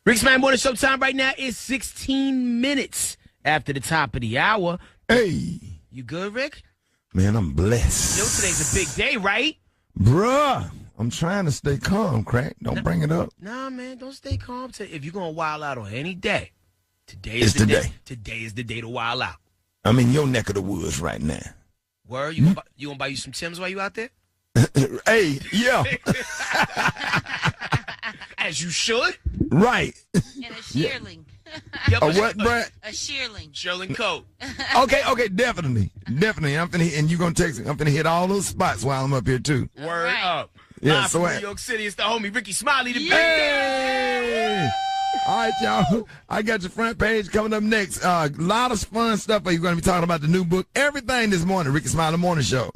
Rick's Man Morning Show time right now is 16 minutes after the top of the hour. Hey. You good, Rick? Man, I'm blessed. Yo, today's a big day, right? Bruh, I'm trying to stay calm, Crack. Don't bring it up. Nah, man, don't stay calm. If you're going to wild out on any day, today is the day. Today is the day to wild out. I'm in your neck of the woods right now. Word? You gonna buy you some Timbs while you out there? Hey, yeah. As you should. Right. And a shearling. Yep, A what, Brad? A shearling. Shearling coat. Okay, definitely. Definitely. I'm gonna text you. I'm finna hit all those spots while I'm up here too. Word right. up. Yeah, Live so from New York City, it's the homie Ricky Smiley. The Hey! All right, y'all. I got your front page coming up next. A lot of fun stuff. You're going to be talking about the new book. Everything this morning. Ricky Smiley Morning Show.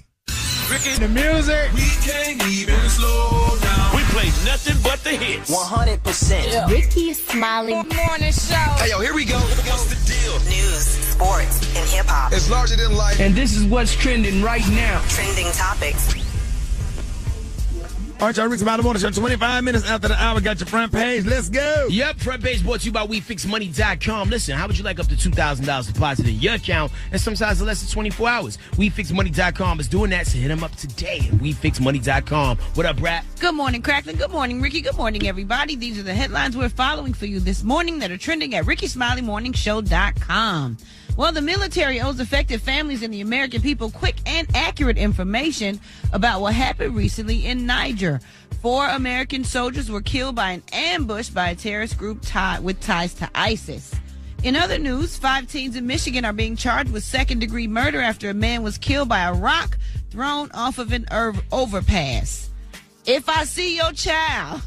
Ricky, the music. We can't even slow down. We play nothing but the hits. 100%. Ricky Smiley Morning Show. Hey, yo, here we go. What's the deal? News, sports, and hip-hop. It's larger than life. And this is what's trending right now. Trending topics. All right, y'all. Ricky Smiley Morning Show. 25 minutes after the hour. Got your front page. Let's go. Yep, front page brought to you by WeFixMoney.com. Listen, how would you like up to $2,000 deposited in your account and sometimes in less than 24 hours? WeFixMoney.com is doing that, so hit them up today at WeFixMoney.com. What up, Brad? Good morning, Cracklin. Good morning, Ricky. Good morning, everybody. These are the headlines we're following for you this morning that are trending at RickySmileyMorningShow.com. Well, the military owes affected families and the American people quick and accurate information about what happened recently in Niger. 4 American soldiers were killed by an ambush by a terrorist group with ties to ISIS. In other news, 5 teens in Michigan are being charged with second-degree murder after a man was killed by a rock thrown off of an overpass. If I see your child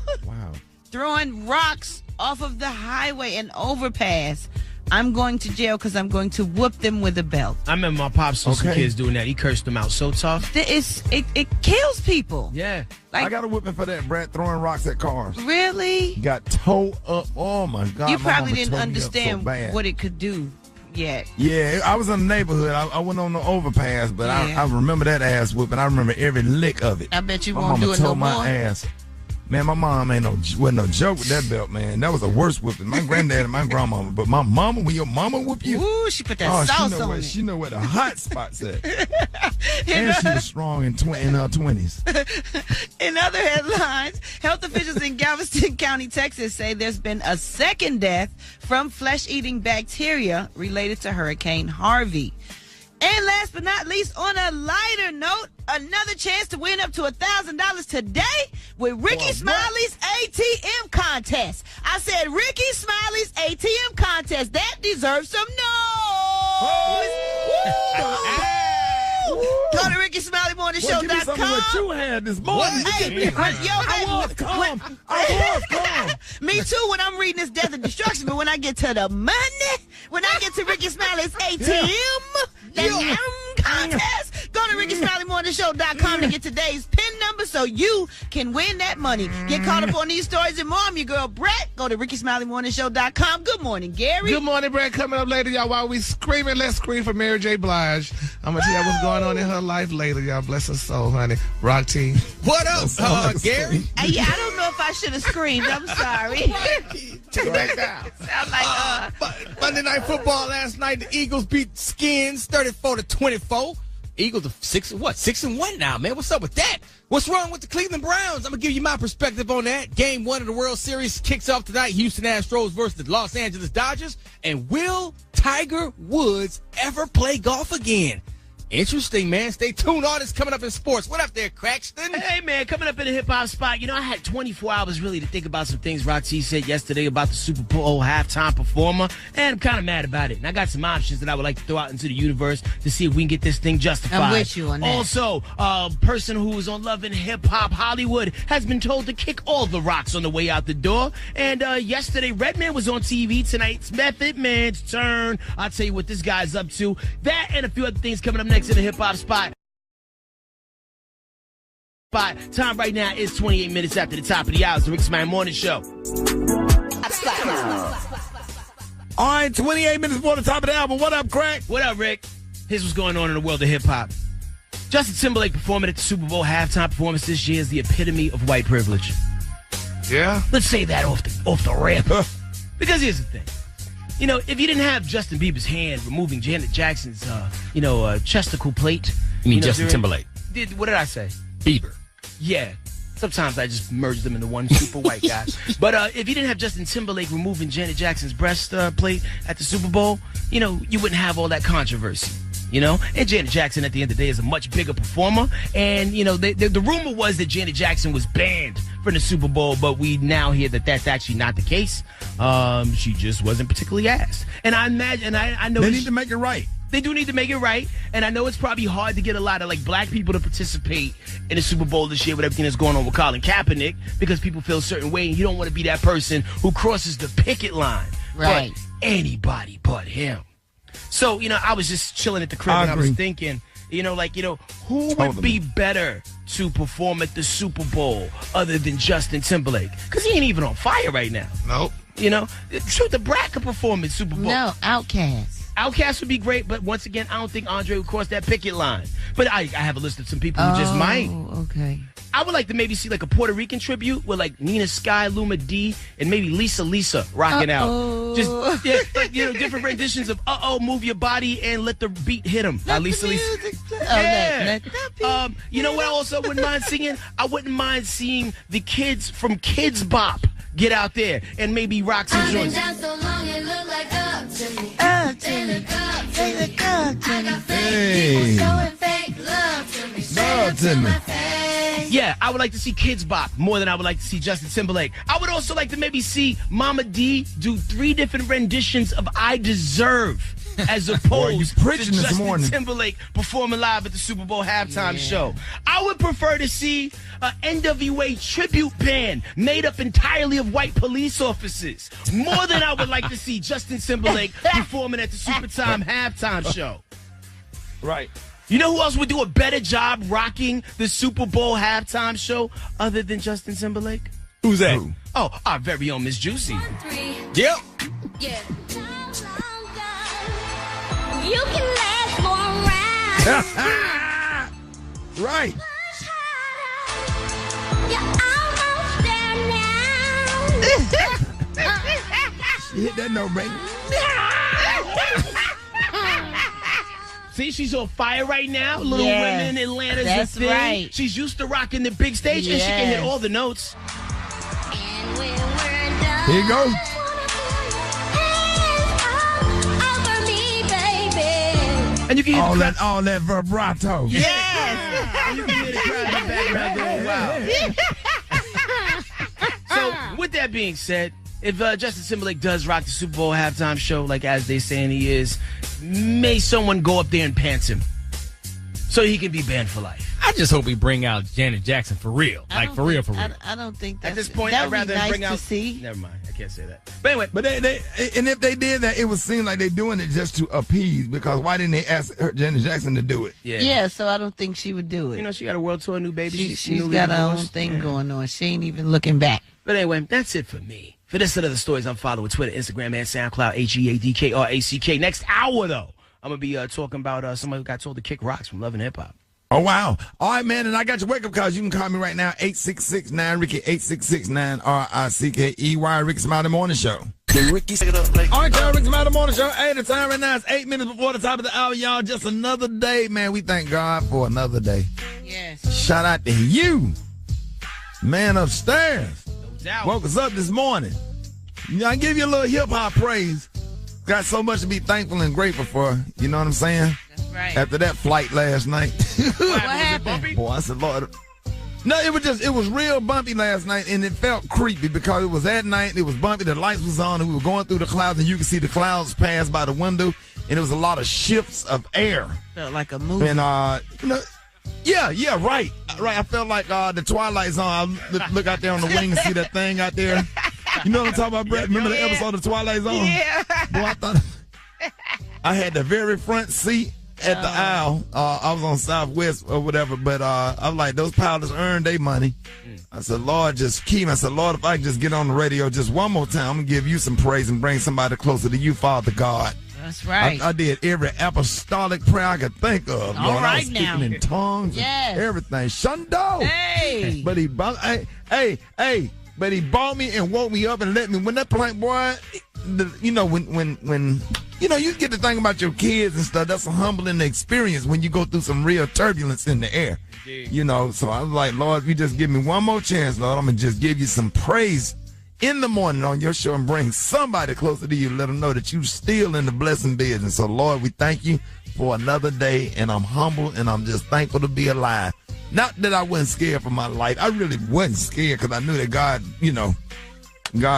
throwing rocks off of the highway and overpass, I'm going to jail because I'm going to whoop them with a belt. I remember my pops saw some kids doing that. He cursed them out so tough. It kills people. Yeah. I got a whipping for that, Brad, throwing rocks at cars. Really? Got towed up. Oh, my God. You my probably mama didn't towed me up understand so bad. what it could do yet. Yeah, I was in the neighborhood. I went on the overpass, but Yeah. I remember that ass whooping. I remember every lick of it. I bet you my won't mama do it towed no my more. ass. Man, my mom wasn't no joke with that belt, man. That was the worst whipping. My granddad and my grandmama. But my mama, when your mama whoop you, Ooh, she put that sauce on it. She know where the hot spots at. And she was strong in her 20s. In other headlines, health officials in Galveston County, Texas say there's been a second death from flesh-eating bacteria related to Hurricane Harvey. And last but not least, on a lighter note, another chance to win up to $1,000 today with Ricky Smiley's ATM contest. I said Ricky Smiley's ATM contest. That deserves some noise. Go to RickySmileyMorningShow.com. Give me some of what you had this morning. I was calm. Me too when I'm reading this death and destruction, but when I get to the money, when I get to Ricky Smiley's ATM, the contest, go to RickySmileyMorningShow.com to get today's PIN number so you can win that money. Get caught up on these stories and more. I'm your girl, Brett. Go to RickySmileyMorningShow.com. Good morning, Gary. Good morning, Brett. Coming up later, y'all, while we screaming, let's scream for Mary J. Blige. I'm going to tell you what's going on in her life later, y'all. Bless her soul, honey. Rock team. What up, Gary? Yeah, I don't know if I should have screamed. I'm sorry. Check that out. Sound like, Monday Night Football last night, the Eagles beat Skins 34-24. Eagles are 6-1 now, man. What's up with that? What's wrong with the Cleveland Browns? I'm going to give you my perspective on that. Game 1 of the World Series kicks off tonight. Houston Astros versus the Los Angeles Dodgers. And will Tiger Woods ever play golf again? Interesting, man. Stay tuned. All this coming up in sports. What up there, Craxton? Hey, man, coming up in the hip-hop spot. You know, I had 24 hours really to think about some things Roxy said yesterday about the Super Bowl halftime performer, and I'm kind of mad about it. And I got some options that I would like to throw out into the universe to see if we can get this thing justified. I'm with you on that. Also, a person who was on Love and Hip Hop Hollywood has been told to kick all the rocks on the way out the door. And yesterday, Redman was on TV. Tonight's Method Man's turn. I'll tell you what this guy's up to. That and a few other things coming up next in the hip-hop spot. Time right now is 28 minutes after the top of the hour. It's the Rick Smiley Morning Show. All right, 28 minutes before the top of the album. What up, Crack? What up, Rick? Here's what's going on in the world of hip-hop. Justin Timberlake performing at the Super Bowl halftime performance this year is the epitome of white privilege. Yeah? Let's say that off the rip. Because here's the thing. You know, if you didn't have Justin Bieber's hand removing Janet Jackson's, chesticle plate. You mean Justin Timberlake? What did I say? Bieber. Yeah. Sometimes I just merge them into one super white guy. But if you didn't have Justin Timberlake removing Janet Jackson's breast plate at the Super Bowl, you wouldn't have all that controversy. And Janet Jackson at the end of the day is a much bigger performer. And, the rumor was that Janet Jackson was banned from the Super Bowl, but we now hear that that's actually not the case. She just wasn't particularly asked. And I imagine, I know they need to make it right. They do need to make it right, and I know it's probably hard to get a lot of black people to participate in the Super Bowl this year with everything that's going on with Colin Kaepernick, because people feel a certain way, and you don't want to be that person who crosses the picket line. Right. But anybody but him. So, I was just chilling at the crib and I was thinking, who would be better to perform at the Super Bowl other than Justin Timberlake? Because he ain't even on fire right now. Nope. Truth, the Brat could perform at Super Bowl. No, Outkast. Outkast would be great, but once again, I don't think Andre would cross that picket line. But I have a list of some people who just might. Okay. I would like to maybe see a Puerto Rican tribute with Nina Sky, Luma D, and maybe Lisa rocking out. Just different renditions of Move Your Body and Let the Beat Hit 'Em. Lisa. Yeah. You know what I also wouldn't mind singing? I wouldn't mind seeing the kids from Kids Bop get out there and maybe rock some joints. Hey. Love to me. Yeah, I would like to see Kids Bop more than I would like to see Justin Timberlake. I would also like to maybe see Mama D do 3 different renditions of I Deserve as opposed to Justin Timberlake performing live at the Super Bowl halftime show. I would prefer to see an NWA tribute band made up entirely of white police officers more than I would like to see Justin Timberlake performing at the Supertime halftime show. Right. You know who else would do a better job rocking the Super Bowl halftime show other than Justin Timberlake? Who's that? Who? Oh, our very own Miss Juicy. Yep. Yeah. You can last more rounds. Right. You're almost there now. She hit that note, baby. See, she's on fire right now. Little Women, Atlanta's that's a thing. right. She's used to rocking the big stage, and she can hit all the notes. And when we're done, Here you go. over me, baby. And you can hear All that vibrato. Yes. And you can hear the crowd in the background going wild. So, with that being said, if Justin Timberlake does rock the Super Bowl halftime show, as they saying he is, may someone go up there and pants him so he can be banned for life. I just hope he bring out Janet Jackson for real. For real. I don't think that's... At this point, that I'd would be rather nice bring out... to see. Never mind. I can't say that. But anyway. But they and if they did that, it would seem like they're doing it just to appease, because why didn't they ask Janet Jackson to do it? Yeah, so I don't think she would do it. She got a world tour, new baby. She's got her own thing going on. She ain't even looking back. But anyway, that's it for me. For this and other stories, I'm following Twitter, Instagram, and SoundCloud, HGADKRACK. Next hour, though, I'm going to be talking about somebody who got told to kick rocks from Love and Hip Hop. Oh, wow. All right, man, and I got your wake-up calls. You can call me right now, 866-9-RICKY, 866-9-RICKEY, Ricky Smiley Morning Show. Ricky, set it up like. All right, y'all, Ricky Smiley Morning Show. Hey, the time right now is 8 minutes before the top of the hour, y'all. Just another day, man. We thank God for another day. Yes. Shout out to you, man upstairs. Out. Woke us up this morning. I give you a little hip-hop praise. Got so much to be thankful and grateful for. You know what I'm saying? That's right. After that flight last night. What happened? Boy, I said, Lord. No, it was real bumpy last night, and it felt creepy because it was at night, it was bumpy, the lights was on, and we were going through the clouds, and you could see the clouds pass by the window, and it was a lot of shifts of air. Felt like a movie. And, yeah, right. I felt like the Twilight Zone. I look out there on the wing and see that thing out there. You know what I'm talking about, Brett? Remember the episode of Twilight Zone? Yeah. Boy, I thought I had the very front seat at the aisle. I was on Southwest or whatever, but I was like, those pilots earned their money. I said, Lord, just keep me. I said, Lord, if I can just get on the radio just one more time, I'm going to give you some praise and bring somebody closer to you, Father God. That's right. I did every apostolic prayer I could think of. Lord. All right I was speaking in tongues and everything. Shundo. Hey. But he, hey, but he bought me and woke me up and let me. When that plank, boy, when you get to think about your kids and stuff, that's a humbling experience when you go through some real turbulence in the air. So I was like, Lord, if you just give me one more chance, Lord, I'm going to just give you some praise in the morning on your show and bring somebody closer to you, let them know that you're still in the blessing business. So, Lord, we thank you for another day, and I'm humble, and I'm just thankful to be alive. Not that I wasn't scared for my life. I really wasn't scared because I knew that God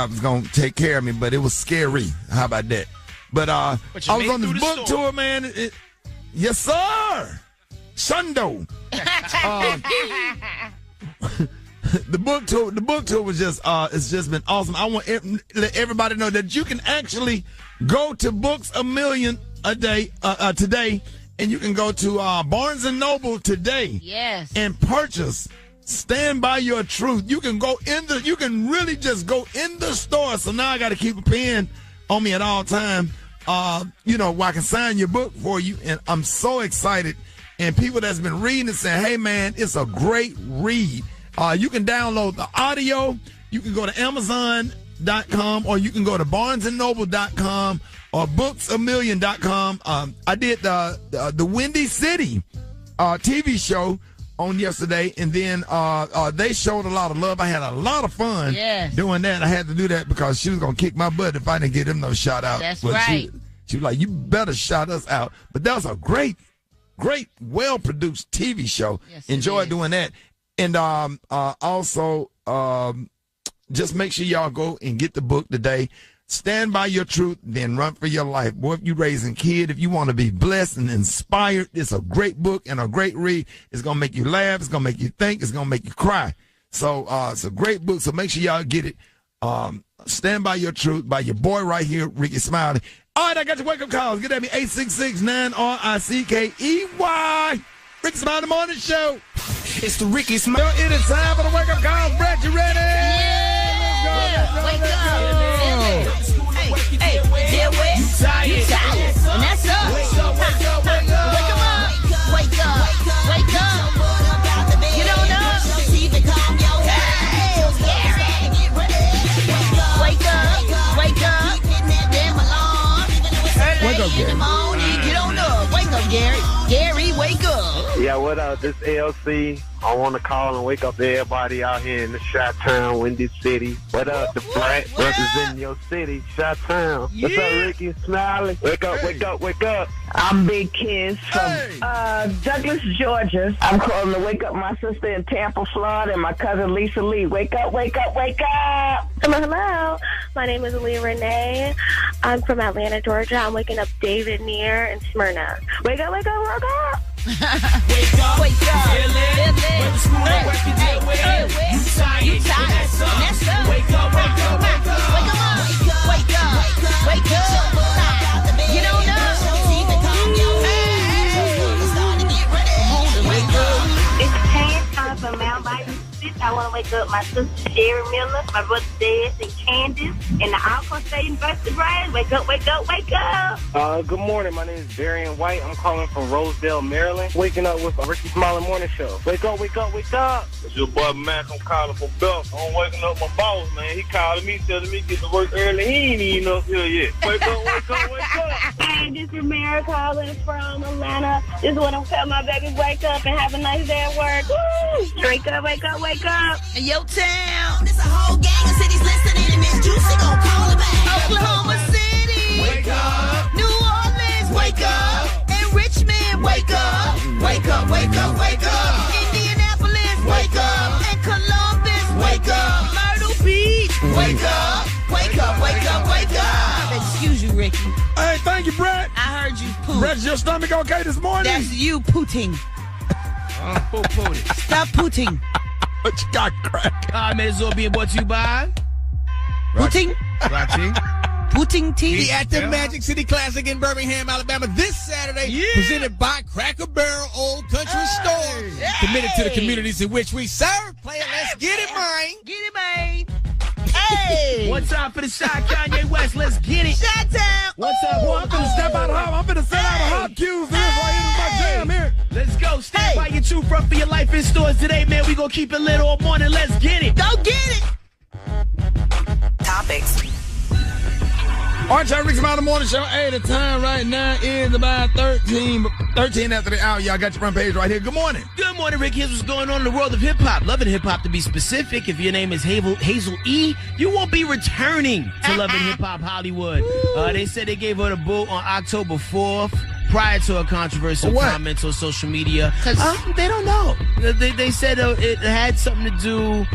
was going to take care of me, but it was scary. How about that? But I was on this book tour, man. Yes, sir. Shundo. The book tour was just it's just been awesome. I want to let everybody know that you can actually go to Books A Million a day today, and you can go to Barnes and Noble today. Yes. And purchase Stand By Your Truth. You can really just go in the store. So now I got to keep a pen on me at all time. Where I can sign your book for you, and I'm so excited. And people that's been reading it saying, hey, man, it's a great read. You can download the audio. You can go to Amazon.com, or you can go to BarnesandNoble.com or BooksAMillion.com. I did the Windy City TV show on yesterday, and then they showed a lot of love. I had a lot of fun doing that. I had to do that because she was going to kick my butt if I didn't give them no shout out. That's right. She was like, you better shout us out. But that was a great, well-produced TV show. Yes, enjoyed doing that. And also, just make sure y'all go and get the book today. Stand By Your Truth, then Run For Your Life. Boy, if you're raising kids, if you want to be blessed and inspired, it's a great book and a great read. It's going to make you laugh. It's going to make you think. It's going to make you cry. So it's a great book, so make sure y'all get it. Stand By Your Truth by your boy right here, Ricky Smiley. All right, I got your wake-up calls. Get at me, 866-9-RICKEY. Ricky Smiley Morning Show. It's the Ricky Smiley. It is time for the wake-up calls. Brett, you ready? Yeah. Wake up. Hey, they're wet. You tired. And that's us. Wake them up. Wake up. Get on up. Wake up. Them alarm. Wake up, in the morning. Get on up. Wake up, Gary. Gary, wake up. Yeah, what up? This LC. I want to call and wake up everybody out here in the Chi-Town, Windy City. What up, the Brat representing your city, Chi-Town. What's up, Ricky Smiley? Wake up, wake up, wake up. I'm Big Kiss from Douglas, Georgia. I'm calling to wake up my sister in Tampa, Florida, and my cousin Lisa Lee. Wake up, wake up, wake up. Hello. My name is Leah Renee. I'm from Atlanta, Georgia. I'm waking up David Neer and Smyrna. Wake up, wake up, wake up. Wake up. Wake up. You tired. That's up. Wake up. Wake up. Get on up. It's time for Mount Light. I want to wake up my sister Sherry Miller, my brother Des and Candace, and the Alcorn State University Brian. Wake up, wake up, wake up. Good morning. My name is Darian White. I'm calling from Rosedale, Maryland. Waking up with a Ricky Smiley Morning Show. Wake up, wake up, wake up. It's your boy Mac. I'm calling from Belt. I'm waking up my boss, man. He calling me, telling me get to work early. He ain't even up here yet. Wake up, wake up, wake up. Hey, this is Mary calling from Atlanta. This is what I'm telling my baby. Wake up and have a nice day at work. Woo! Wake up, wake up, wake up. In your town. There's a whole gang of cities listening, and Miss Juicy gon' call it back. Oklahoma City. Wake up. New Orleans. Wake up. And Richmond. Wake up. Wake up, wake up, wake up. Indianapolis. Wake up. And Columbus. Wake up. Myrtle Beach. Wake up. Wake up, wake up, wake up. Excuse you, Ricky. Hey, thank you, Brett. I heard you poop. Brett, is your stomach okay this morning? That's you pooting. Stop pooting. What you got, crack? Man, it's all being brought to you by Pooting. Pooting tea. The at the Magic City Classic in Birmingham, Alabama this Saturday. Presented by Cracker Barrel Old Country Store. Committed to the communities in which we serve. Play it, let's get it, man. Get it, man. Hey. One time for the shot, Kanye West. Let's get it. Shot town. What's up? Boy, I'm finna step out of hop. I'm finna set out of hop cues. This right here is my jam here. Let's go. Stand by your truth, run for your life in stores today, man. We gonna keep it lit all morning. Let's get it. Go get it. All right, y'all, Ricky Smiley Morning Show. Hey, the time right now is about 13 after the hour. Y'all got your front page right here. Good morning. Good morning, Rick. Here's what's going on in the world of hip-hop. Loving Hip-Hop, to be specific. If your name is Hazel E., you won't be returning to Loving Hip-Hop Hollywood. They said they gave her the boot on October 4th. Prior to her controversial comments on social media, they don't know. They said it had something to do,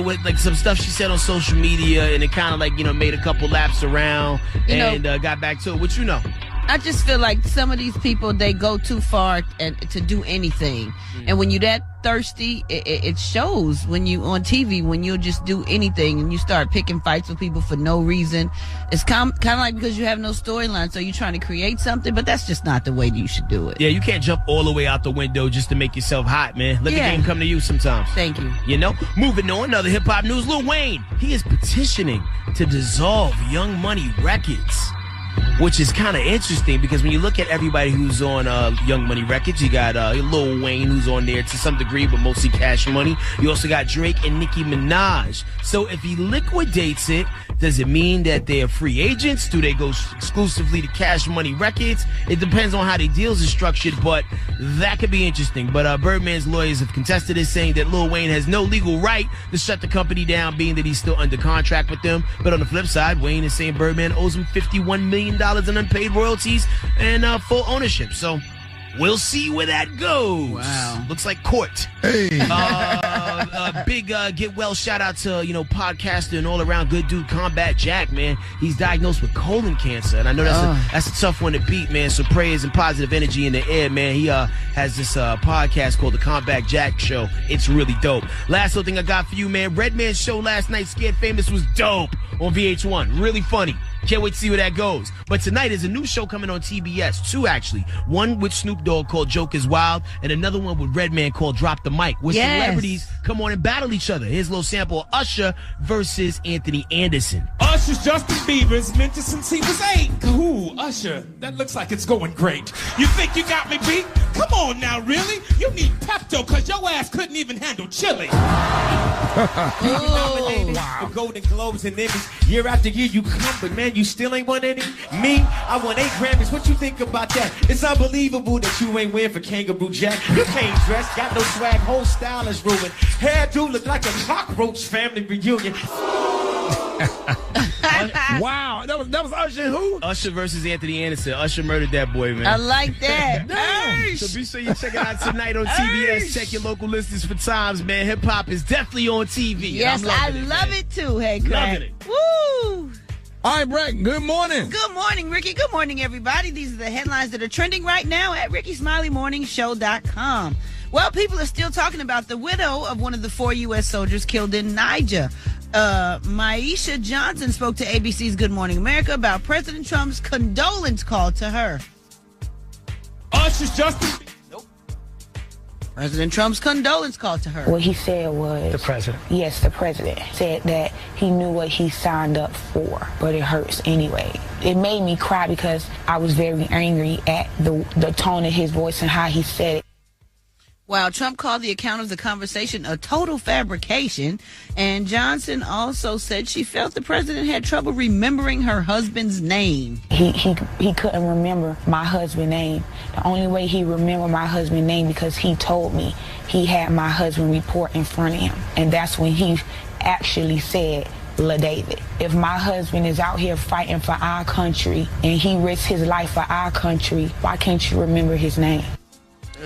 with like some stuff she said on social media, and it kind of like made a couple laps around and got back to it. What you know? I just feel like some of these people, they go too far and to do anything. And when you're that thirsty, it shows when you on TV, when you'll just do anything and you start picking fights with people for no reason. It's kind of like because you have no storyline, so you're trying to create something, but that's just not the way you should do it. Yeah, you can't jump all the way out the window just to make yourself hot, man. Let the game come to you sometimes. Thank you. Moving on, other hip-hop news, Lil Wayne, he is petitioning to dissolve Young Money Records, which is kind of interesting because when you look at everybody who's on Young Money Records, you got Lil Wayne, who's on there to some degree, but mostly Cash Money. You also got Drake and Nicki Minaj. So if he liquidates it, does it mean that they're free agents? Do they go exclusively to Cash Money Records? It depends on how the deals are structured, but that could be interesting. But Birdman's lawyers have contested it, saying that Lil Wayne has no legal right to shut the company down, being that he's still under contract with them. But on the flip side, Wayne is saying Birdman owes him $51 million in unpaid royalties and full ownership. So we'll see where that goes. Wow. Looks like court. Hey. Big get well shout out to, podcaster and all around good dude Combat Jack, man. He's diagnosed with colon cancer. And I know that's a tough one to beat, man. So prayers and positive energy in the air, man. He has this podcast called the Combat Jack Show. It's really dope. Last little thing I got for you, man. Redman's show last night, Scared Famous, was dope on VH1. Really funny. Can't wait to see where that goes. But tonight is a new show coming on TBS. Two, actually. One with Snoop Dogg called Joke is Wild, and another one with Redman called Drop the Mic, where celebrities come on and battle each other. Here's a little sample of Usher versus Anthony Anderson. Usher's Justin Bieber's meant it since he was 8. Ooh, Usher, that looks like it's going great. You think you got me beat? Come on now, really? You need Pepto, cause your ass couldn't even handle chili. Nominated for Golden Globes and Emmys. Year after year you come, but man, you still ain't won any. Me, I won 8 Grammys. What you think about that? It's unbelievable that you ain't win for Kangaroo Jack. You can't dress, got no swag, whole style is ruined. Hairdo look like a cockroach family reunion. Wow, that was Usher and who? Usher versus Anthony Anderson. Usher murdered that boy, man. I like that. Damn. So be sure you check it out tonight on TBS. Check your local listings for times, man. Hip hop is definitely on TV. Yes, I love it too. Hey, Craig. Loving it. Woo! All right, Brett, good morning. Good morning, Ricky. Good morning, everybody. These are the headlines that are trending right now at RickySmileyMorningShow.com. Well, people are still talking about the widow of one of the 4 U.S. soldiers killed in Niger. Maisha Johnson spoke to ABC's Good Morning America about President Trump's condolence call to her. Usher's Justin. President Trump's condolence call to her. What he said was... The president. Yes, the president said that he knew what he signed up for, but it hurts anyway. It made me cry because I was very angry at the tone of his voice and how he said it. While Trump called the account of the conversation a total fabrication, and Johnson also said she felt the president had trouble remembering her husband's name. He couldn't remember my husband's name. The only way he remembered my husband's name because he told me he had my husband report in front of him. And that's when he actually said, LaDavid, if my husband is out here fighting for our country and he risks his life for our country, why can't you remember his name?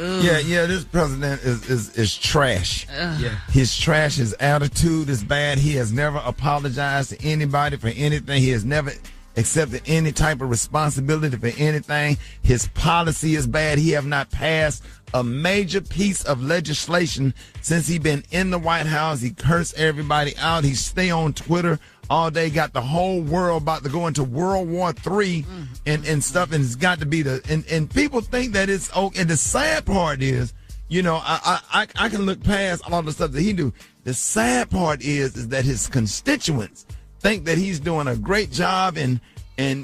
Yeah, this president is trash. Yeah. His trash, his attitude is bad. He has never apologized to anybody for anything. He has never accepted any type of responsibility for anything. His policy is bad. He have not passed a major piece of legislation since he been in the White House. He cursed everybody out. He stay on Twitter all day, got the whole world about to go into World War III and stuff, and it's got to be and people think that it's okay. And the sad part is, I can look past all the stuff that he do. The sad part is that his constituents think that he's doing a great job, and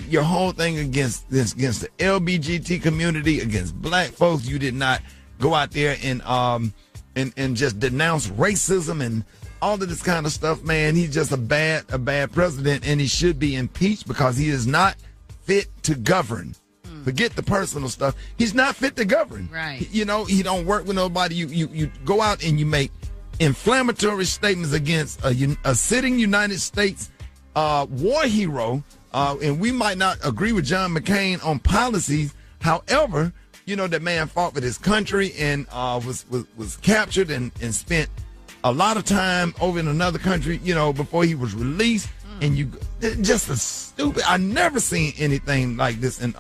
your whole thing against the LGBT community, against black folks. You did not go out there and just denounce racism and all of this kind of stuff, man, he's just a bad president, and he should be impeached because he is not fit to govern. Forget the personal stuff. He's not fit to govern. Right. You know, he don't work with nobody. You go out and you make inflammatory statements against a sitting United States war hero, and we might not agree with John McCain on policies. However, you know, that man fought for his country and was captured and spent a lot of time over in another country, you know, before he was released. And you just a stupid. I never seen anything like this in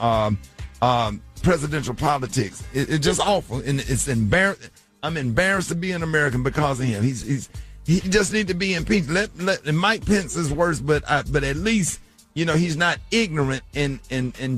presidential politics. It's just awful, and it's embarrassing. I'm embarrassed to be an American because of him. He just need to be impeached. And Mike Pence is worse, but at least, you know, he's not ignorant and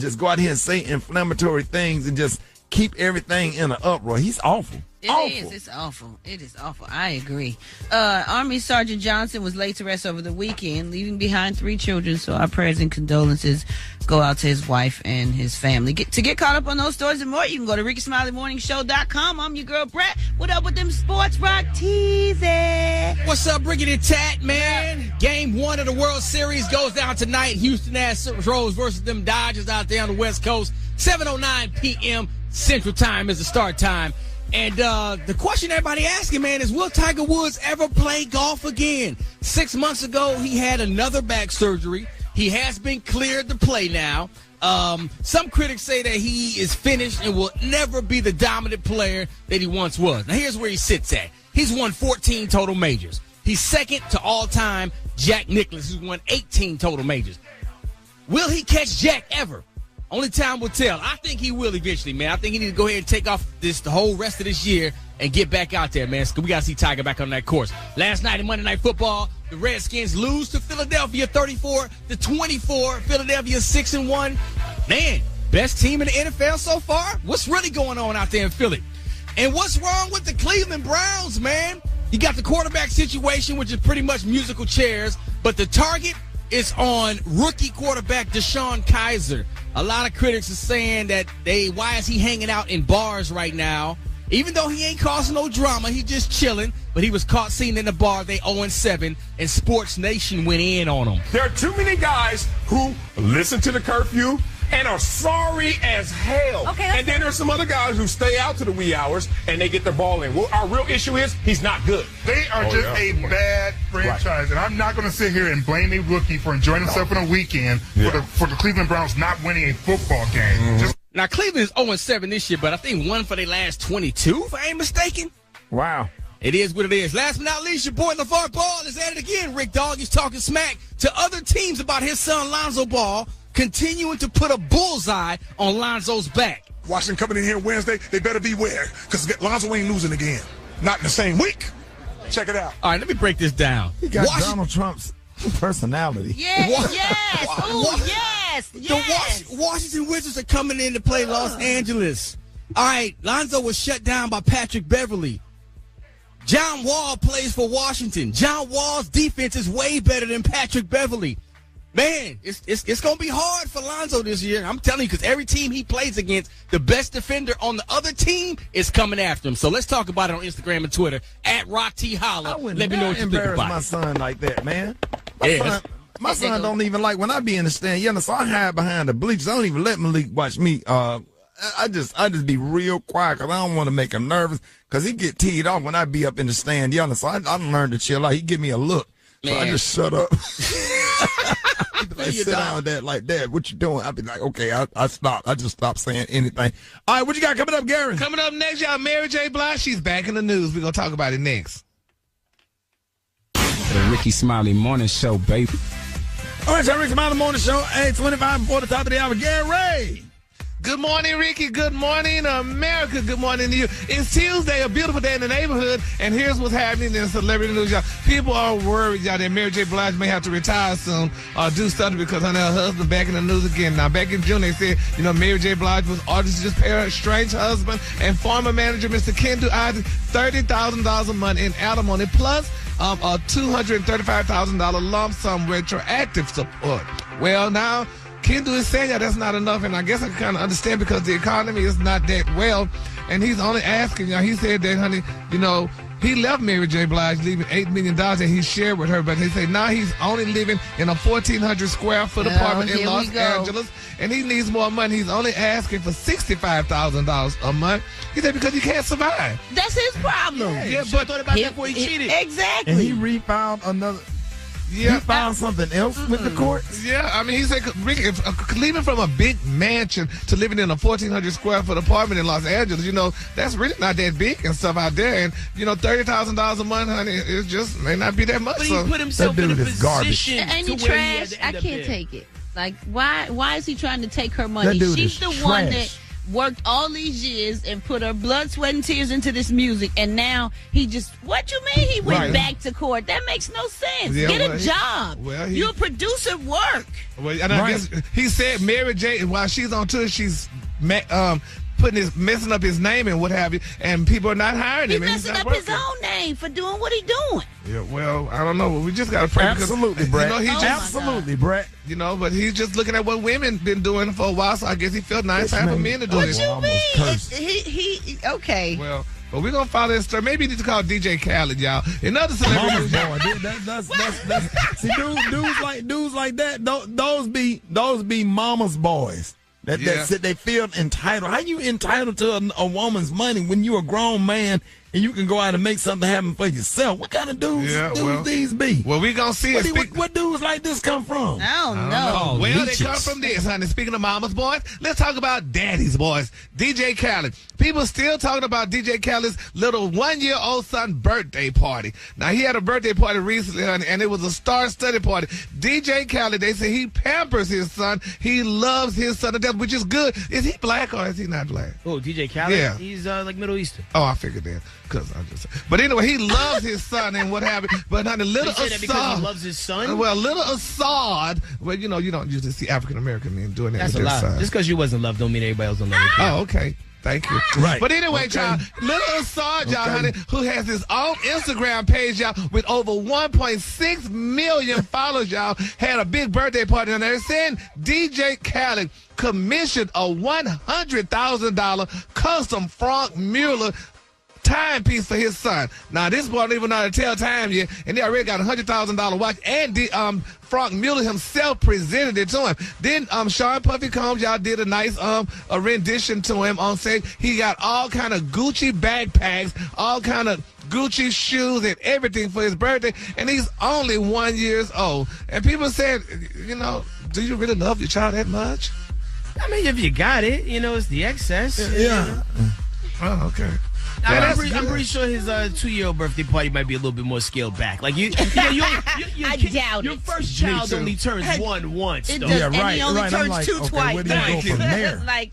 just go out here and say inflammatory things and just keep everything in an uproar. He's awful. It's awful. It is awful. I agree. Army Sergeant Johnson was laid to rest over the weekend, leaving behind 3 children. So our prayers and condolences go out to his wife and his family. To get caught up on those stories and more, you can go to RickySmileyMorningShow.com. I'm your girl, Brett. What up with them sports rock teasing? What's up, Ricky the Tat, man? Game 1 of the World Series goes down tonight. Houston Astros versus them Dodgers out there on the West Coast. 7:09 p.m. Central Time is the start time. And the question everybody asking, man, is will Tiger Woods ever play golf again? 6 months ago, he had another back surgery. He has been cleared to play now. Some critics say that he is finished and will never be the dominant player that he once was. Now, here's where he sits at. He's won 14 total majors. He's second to all-time Jack Nicklaus, who's won 18 total majors. Will he catch Jack ever? Only time will tell. I think he will eventually, man. I think he needs to go ahead and take off the whole rest of this year and get back out there, man. We got to see Tiger back on that course. Last night in Monday Night Football, the Redskins lose to Philadelphia 34-24. Philadelphia 6-1. Man, best team in the NFL so far? What's really going on out there in Philly? And what's wrong with the Cleveland Browns, man? You got the quarterback situation, which is pretty much musical chairs, but the target is on rookie quarterback Deshaun Kaiser. A lot of critics are saying that why is he hanging out in bars right now? Even though he ain't causing no drama, he just chilling. But he was caught seen in the bar. They 0-7, and Sports Nation went in on him. There are too many guys who listen to the curfew and are sorry as hell. Okay, and then there's some other guys who stay out to the wee hours and they get their ball in. Well, our real issue is he's not good. They are a bad franchise, right. And I'm not going to sit here and blame a rookie for enjoying himself on a weekend for the Cleveland Browns not winning a football game. Mm-hmm. Now, Cleveland is 0-7 this year, but I think one for their last 22, if I ain't mistaken. Wow. It is what it is. Last but not least, your boy LeVar Ball is at it again. Rick Dog is talking smack to other teams about his son Lonzo Ball continuing to put a bullseye on Lonzo's back. Washington coming in here Wednesday, they better beware, because Lonzo ain't losing again. Not in the same week. Check it out. All right, let me break this down. He got Donald Trump's personality. Yes. The Washington Wizards are coming in to play Los Angeles. All right, Lonzo was shut down by Patrick Beverly. John Wall plays for Washington. John Wall's defense is way better than Patrick Beverly. Man, it's going to be hard for Lonzo this year. I'm telling you, because every team he plays against, the best defender on the other team is coming after him. So let's talk about it on Instagram and Twitter, at Rock T Holla. Let me know what you think about my son like that, man. Yeah, my son don't even like when I be in the stand. You know, so I hide behind the bleachers. I don't even let Malik watch me. I just be real quiet because I don't want to make him nervous because he get teed off when I be up in the stand. You know, so I learned to chill out. He give me a look. So I just shut up. Like, sit down that like that. What you doing? I'll be like, okay, I stop. I just stop saying anything. All right, what you got coming up, Gary? Coming up next, y'all, Mary J. Blige. She's back in the news. We're going to talk about it next. The Ricky Smiley Morning Show, baby. All right, so Ricky Smiley Morning Show, 8:25 before the top of the hour. Gary. Good morning, Ricky. Good morning, America. Good morning to you. It's Tuesday, a beautiful day in the neighborhood, and here's what's happening in celebrity news, y'all. People are worried, y'all, that Mary J. Blige may have to retire soon or do something because her husband back in the news again. Now, back in June, they said, Mary J. Blige was ordered to just pay her estranged husband and former manager, Mr. Kendall Isaac, $30,000 a month in alimony, plus a $235,000 lump sum retroactive support. Well, now, Kendall is saying that that's not enough, and I guess I can kind of understand because the economy is not that well, and he's only asking, he said that, honey, He left Mary J. Blige, leaving $8 million that he shared with her. But they say now he's only living in a 1,400 square foot apartment in Los Angeles, and he needs more money. He's only asking for $65,000 a month. He said because he can't survive. That's his problem. Yeah, but thought about that before he cheated. Exactly. And he refound another. Yeah, he found something else with the courts. Yeah, I mean, he said, Rick, leaving from a big mansion to living in a 1,400 square foot apartment in Los Angeles, that's really not that big and stuff out there. And, $30,000 a month, honey, it just may not be that much. But he put himself in a position Ain't to he where he had trash? to I end up can't there. take it. Like, why is he trying to take her money? That dude She's is the one trash. that worked all these years and put her blood, sweat, and tears into this music, and now he just, what you mean he went back to court? That makes no sense. Yeah, Get a job. You're a producer, work. Well, and I guess he said Mary J., while she's on tour, she's messing up his name and what have you, and people are not hiring him. He's messing up his own name for doing what he doing. Yeah, well, I don't know. We just got to pray. Absolutely, Brett. Absolutely, Brett. But he's just looking at what women been doing for a while, so I guess he felt nice time for men to do What it. you mean? He okay. Well, but we're gonna follow this story. Maybe you need to call DJ Khaled, y'all. Another celebrity. See, dudes like that. Those be mama's boys. That they feel entitled. How you entitled to a woman's money when you're a grown man and you can go out and make something happen for yourself? What kind of dudes these be? Well, we gonna see what dudes like this come from? I don't know. Well, they come from this, honey. Speaking of mama's boys, let's talk about daddy's boys. DJ Khaled. People still talking about DJ Khaled's little 1-year-old son birthday party. Now, he had a birthday party recently, honey, and it was a star-studded party. DJ Khaled, they say he pampers his son. He loves his son to death, which is good. Is he black or is he not black? Oh, DJ Khaled? Yeah. He's like Middle Eastern. Oh, I figured that. But anyway, he loves his son and what have you. But honey, little They say that because Assad. he loves his son? Well, little Assad. Well, you don't usually see African American men doing that That's with a their lie. son. Just because you wasn't loved don't mean everybody else don't love you. Oh, okay. Thank you. Right. But anyway, Okay. y'all, little Assad, y'all, honey, who has his own Instagram page, y'all, with over 1.6 million followers, y'all, had a big birthday party on there. Saying DJ Khaled commissioned a $100,000 custom Frank Mueller timepiece for his son. Now, this boy don't even know how to tell time yet, and they already got a $100,000 watch, and Frank Mueller himself presented it to him. Then Sean Puffy Combs, y'all did a nice a rendition to him on stage. He got all kind of Gucci backpacks, all kind of Gucci shoes and everything for his birthday, and he's only 1 year old. And people said, do you really love your child that much? I mean, if you got it, it's the excess. Yeah. Oh, okay. I'm pretty sure his 2-year-old birthday party might be a little bit more scaled back. Like I doubt your it. first child only turns one once. It Though. does, Yeah, and right, he only right. I'm turns like, two okay, twice. where do you go from there? Like,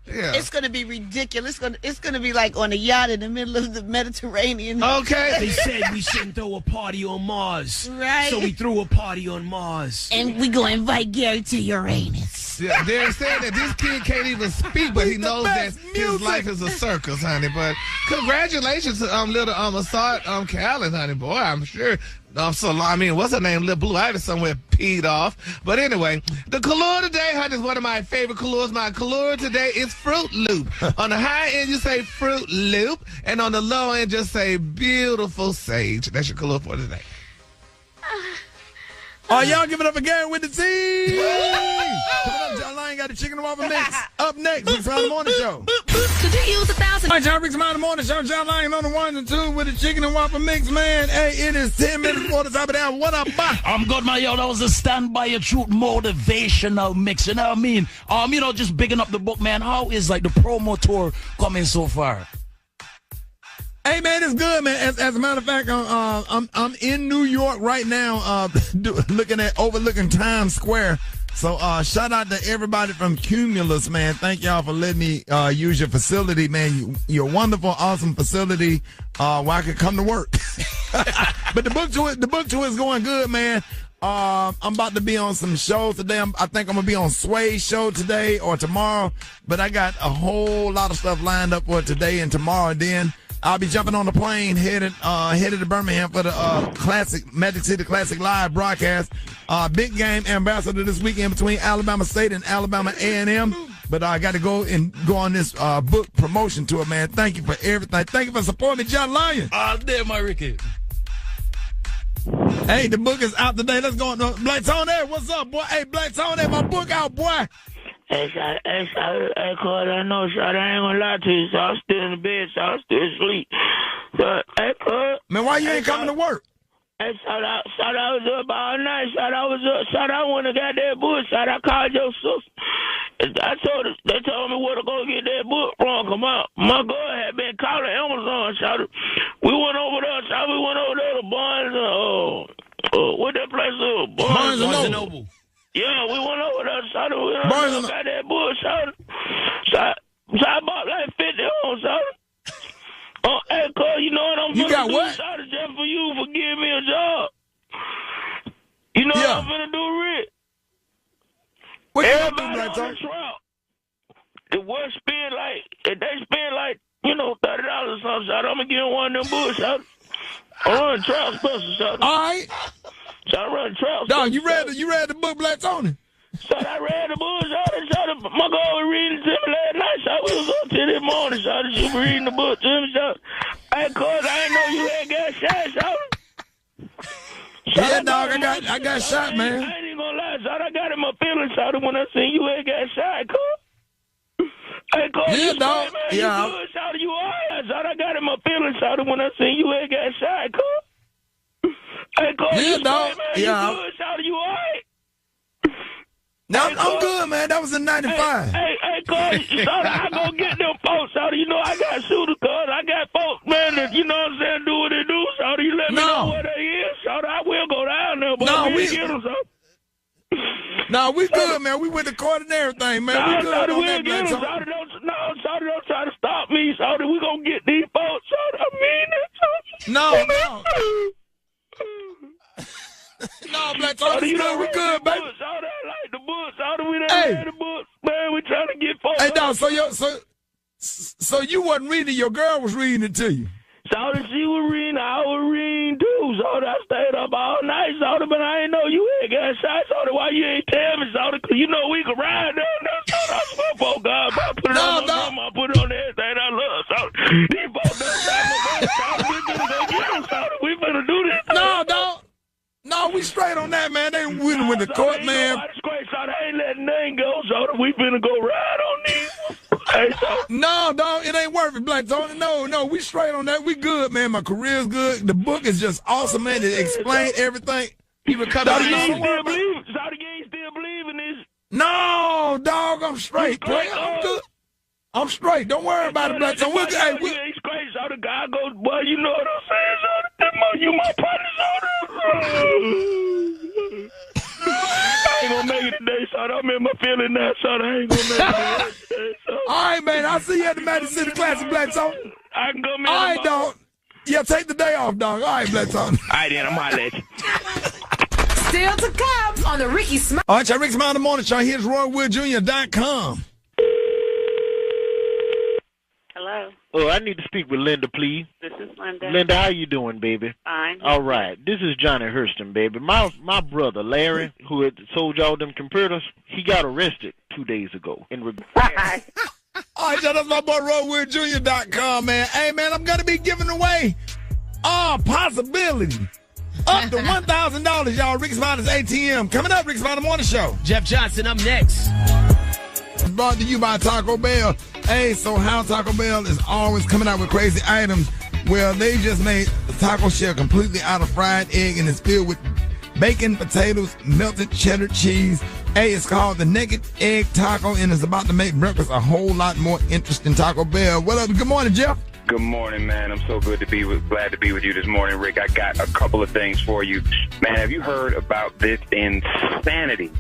Yeah. it's going to be ridiculous. It's going to be like on a yacht in the middle of the Mediterranean. Okay. They said we shouldn't throw a party on Mars. Right. So we threw a party on Mars. And we going to invite Gary to Uranus. Yeah, they're saying that this kid can't even speak, but he knows that his life is a circus, honey. But congratulations to little Assad Khaled, honey, boy. I'm sure. What's her name? Little Blue Ivy somewhere peed off. But anyway, the color today, honey, is one of my favorite colors. My color today is Fruit Loop. On the high end, you say Fruit Loop, and on the low end, just say Beautiful Sage. That's your color for today. Oh, y'all give it up for Gary with the T. Coming up, John Lyon got the chicken and waffle mix. Up next, Big Smiley Morning Show. Could you use 1,000? All right, y'all, Big Smiley Morning Show. John Lyon on the 1s and 2s with the chicken and waffle mix, man. Hey, it is 10 minutes before the top of the hour. What up, bye? I'm good, man. Yo, that was a Stand By Your Truth motivational mix. You know what I mean? Just bigging up the book, man. How is like the promo tour coming so far? Hey, man, it's good, man. As a matter of fact, I'm in New York right now, overlooking Times Square. So shout out to everybody from Cumulus, man. Thank y'all for letting me use your facility, man. Your wonderful, awesome facility where I could come to work. But the book tour is going good, man. I'm about to be on some shows today. I think I'm gonna be on Sway's show today or tomorrow. But I got a whole lot of stuff lined up for today and tomorrow. Then I'll be jumping on the plane headed to Birmingham for the Magic City Classic Live broadcast. Big game ambassador this weekend between Alabama State and Alabama A&M. But I got to go on this book promotion tour, man. Thank you for everything. Thank you for supporting me, John Lyon. There, my Ricky. Hey, the book is out today. Let's go on. Black Tony, what's up, boy? Hey, Black Tony, my book out, boy. Hey, Cuz, I know, shot. I ain't gonna lie to you, so I'm still in the bed, so I'm still asleep. So, hey, Cuz. Man, why you ain't coming to work? Hey, shot, I was up all night. Shot, I was up. Shot, I went and got that book. Shot, I called your sister. They told me where to go get that book from. Come on. My girl had been calling Amazon. Shot, we went over there. Shot, we went over there to Barnes and, what that place is? Barnes and Noble. Yeah, we went over there. Shot, we got that book. Shot, I bought like 50 on. Shot. Hey, Cuz, you know what I'm You finna got do? what? Shot, just for you for giving me a job. You know what I'm finna do, Rick? What you Everybody gonna do, Black on Tony? the truck, if they spend like, $30 or something, Shot, I'm gonna give them one of them books, Shot. I run trout special, Shot. All right. Shot, I run trout Dog, special. you read the book, Black Tony? Shot, I read the book, Shot. My girl was reading it to me last night, Shot. We was up till this morning, Shot. She was reading the book to me, Shot. Hey, Cuz, I ain't know you had got shot, Shot. Yeah, dog, I got shot, man. I ain't even gonna lie, Shot. I got in my feelings, Shot, when I seen you had got shot, Cuz. Hey, Cuz, Yeah, you dog. straight, man. Yeah. You good, Shot? You all right, Shot? I got in my feelings, Shot, when I seen you had got shot, Cuz. Hey, Cuz, Yeah, you straight, dog. man. Yeah. You good, Shot? You all right? No, Hey, I'm Cuz. good, man. That was in 95. Hey, Cuz, Shot, I go get them folks, Shot. You know I got shooters, Cuz. I got folks, man, that, you know what I'm saying, do what they do, Shot. You let me know where they is, Shot. I will go down there, but we get them, Shot. No, we good, man. We went to court and everything, man. We good Shawty, on we'll that, get Black them, Tony. Shawty, don't try to stop me, Shawty. We gonna get these folks, Shawty. I mean it, Shawty. No. No, Black Tony, You we done good, we read good, the baby. books, Shawty. I like the books, Shawty. We done Hey. read the books, man. We trying to get folks. Hey, dog, so you wasn't reading, your girl was reading it to you. Shawty, she was reading, I was reading too, Shawty. I stayed up all night, Shawty, but I ain't know you had got shot, Shawty. Why you ain't tell me, Shawty? Cause you know we can ride down there, Shawty. I swear, for God, I put it on my grandma, I put it on everything I love, Shawty. These folks done shot my boy, Shawty. We finna go get them, Shawty. We finna do this. No, dog. No, we straight on that, man. They went with the court, man. Shawty, I ain't letting nothing go, Shawty. We finna go ride on these. Hey, Shawty. No, dog, it ain't worth it, Black Tony. No, we straight on that. We good, man. My career's good. The book is just awesome, man. It explained everything. You recovered. Shawty, you ain't still believe? Shawty, you ain't still believing this? No, dog, I'm straight, player. I'm good. I'm straight. Don't worry about it, Black Tony. You ain't straight, Shawty. God goes, boy, you know what I'm saying, Shawty? You my partner, Shawty. I ain't gonna make it today, Shawty. I'm in my feeling now, Shawty. I ain't gonna make it today, Shawty. All right, man. I'll see you at the Magic City Classic, Black Tony. I can come in. All right, dog. Yeah, take the day off, dog. All right, Black Tony. All right, then. I'm out at you. Still to come on the Ricky Smiley. All right, y'all. Ricky Smiley Morning Show. Here's RoyWoodJr.com. Hello. Oh, I need to speak with Linda, please. This is Linda. Linda, how you doing, baby? Fine. All right. This is Johnny Hurston, baby. My brother, Larry, who had sold y'all them computers, he got arrested 2 days ago. All right, y'all. That's my boy, RoyWoodJr.com, man. Hey, man, I'm going to be giving away possibility. Up to $1,000, y'all. Ricky Smiley's ATM. Coming up, Ricky Smiley Morning Show. Jeff Johnson up next. Brought to you by Taco Bell. Hey, so how Taco Bell is always coming out with crazy items. Well, they just made the taco shell completely out of fried egg and it's filled with bacon, potatoes, melted cheddar cheese. Hey, it's called the Naked Egg Taco and it's about to make breakfast a whole lot more interesting. Taco Bell. What up? Good morning, Jeff. Good morning, man. I'm so glad to be with you this morning, Rick. I got a couple of things for you. Man, have you heard about this insanity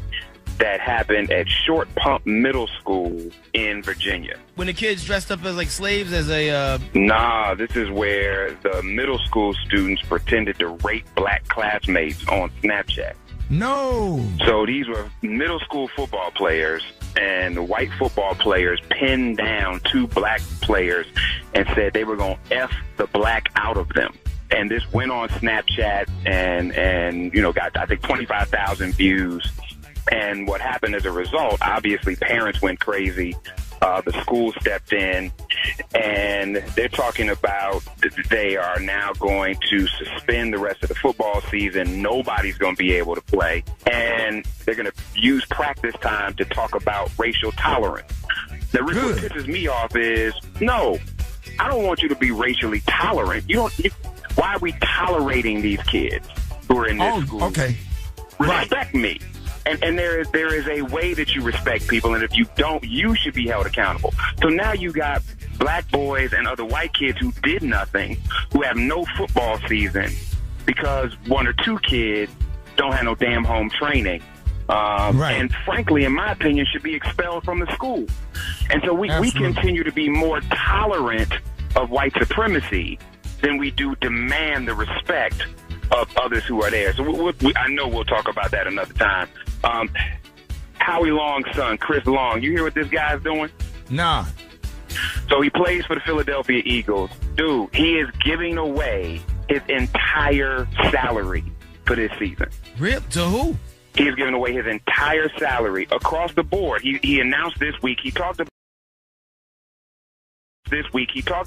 that happened at Short Pump Middle School in Virginia? When the kids dressed up as like slaves as a... Nah, this is where the middle school students pretended to rape black classmates on Snapchat. No. So these were middle school football players, and the white football players pinned down two black players and said they were going to F the black out of them. And this went on Snapchat and got, I think, 25,000 views. And what happened as a result, obviously parents went crazy. The school stepped in, and they're talking about they are now going to suspend the rest of the football season. Nobody's going to be able to play. And they're going to use practice time to talk about racial tolerance. Now, Rick, what pisses me off is, no, I don't want you to be racially tolerant. Why are we tolerating these kids who are in this school? Okay. Respect me. And there is a way that you respect people, and if you don't, you should be held accountable. So now you got black boys and other white kids who did nothing, who have no football season because one or two kids don't have no damn home training. And frankly, in my opinion, should be expelled from the school. And so we continue to be more tolerant of white supremacy than we do demand the respect of others who are there. So I know we'll talk about that another time. Howie Long's son, Chris Long, you hear what this guy's doing? Nah. So he plays for the Philadelphia Eagles. Dude, he is giving away his entire salary for this season. Rip to who? He is giving away his entire salary across the board. He announced this week. He talked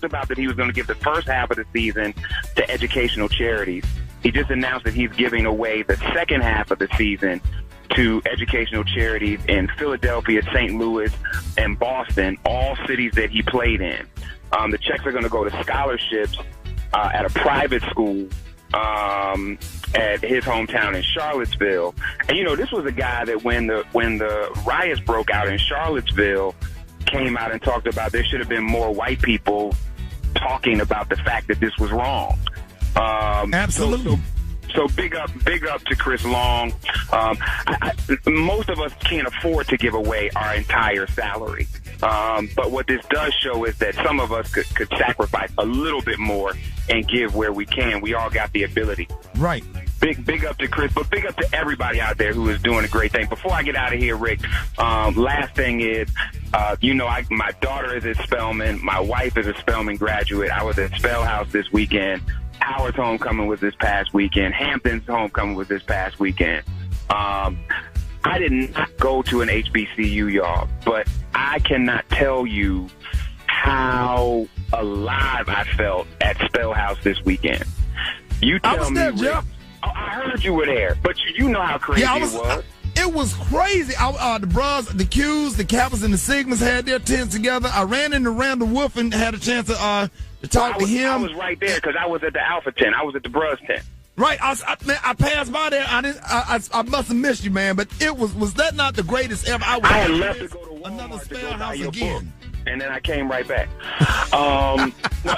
about that he was going to give the first half of the season to educational charities. He just announced that he's giving away the second half of the season to educational charities in Philadelphia, St. Louis, and Boston, all cities that he played in. The checks are going to go to scholarships at a private school at his hometown in Charlottesville. And, this was a guy that when the riots broke out in Charlottesville, came out and talked about there should have been more white people talking about the fact that this was wrong. Absolutely. So big up to Chris Long. Most of us can't afford to give away our entire salary. But what this does show is that some of us could sacrifice a little bit more and give where we can. We all got the ability. Right. Big up to Chris, but big up to everybody out there who is doing a great thing. Before I get out of here, Rick, last thing is, my daughter is at Spelman. My wife is a Spelman graduate. I was at Spell House this weekend. Howard's homecoming was this past weekend. Hampton's homecoming was this past weekend. I did not go to an HBCU, y'all, but I cannot tell you how alive I felt at Spell House this weekend. You tell me, Rick. I heard you were there, but you know how crazy it was. It was crazy. The Bros, the Qs, the Kappas, and the Sigmas had their tents together. I ran into Randall Wolf and had a chance to talk to him. I was right there because I was at the Alpha tent. I was at the Bros tent. Right. I passed by there. I must have missed you, man. But was that not the greatest ever? I had left to go to Walmart another Spell House again, and then I came right back. No,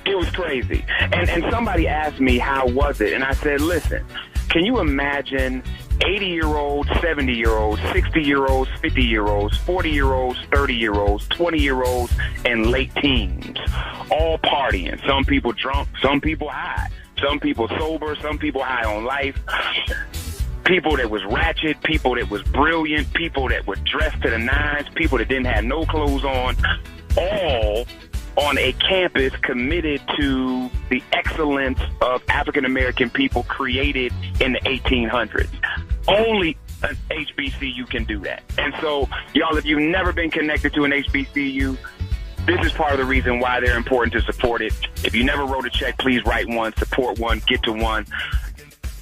it was crazy. And somebody asked me, how was it? And I said, listen, can you imagine 80-year-olds, 70-year-olds, 60-year-olds, 50-year-olds, 40-year-olds, 30-year-olds, 20-year-olds, and late teens, all partying. Some people drunk, some people high, some people sober, some people high on life. People that was ratchet, people that was brilliant, people that were dressed to the nines, people that didn't have no clothes on, all on a campus committed to the excellence of African-American people created in the 1800s. Only an HBCU can do that. And so, y'all, if you've never been connected to an HBCU, this is part of the reason why they're important to support it. If you never wrote a check, please write one, support one, get to one.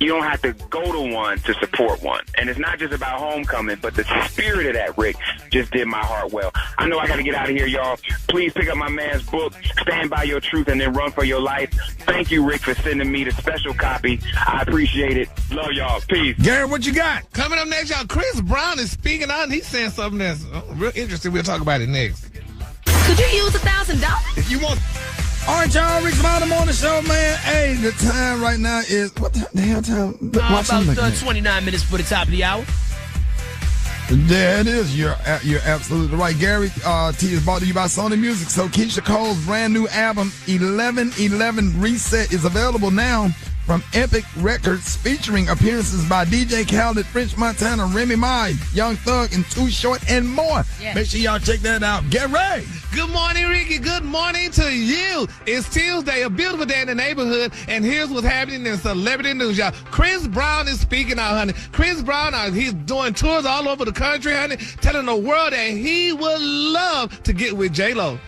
You don't have to go to one to support one. And it's not just about homecoming, but the spirit of that, Rick, just did my heart well. I know I got to get out of here, y'all. Please pick up my man's book, Stand By Your Truth and Then Run For Your Life. Thank you, Rick, for sending me the special copy. I appreciate it. Love y'all. Peace. Gary, what you got? Coming up next, y'all, Chris Brown is speaking out and he's saying something that's real interesting. We'll talk about it next. Could you use $1,000? If you want... All right, y'all, Rick Smiley Morning Show, man. Hey, the time right now is, what the hell time? About 29 minutes for the top of the hour. There it is. You're absolutely right. Gary T is brought to you by Sony Music. So Keisha Cole's brand new album, 1111 Reset, is available now from Epic Records, featuring appearances by DJ Khaled, French Montana, Remy Ma, Young Thug, and Too Short, and more. Yes. Make sure y'all check that out. Get ready. Good morning, Ricky. Good morning to you. It's Tuesday, a beautiful day in the neighborhood, and here's what's happening in celebrity news, y'all. Chris Brown is speaking out, honey. Chris Brown, he's doing tours all over the country, honey, telling the world that he would love to get with J-Lo.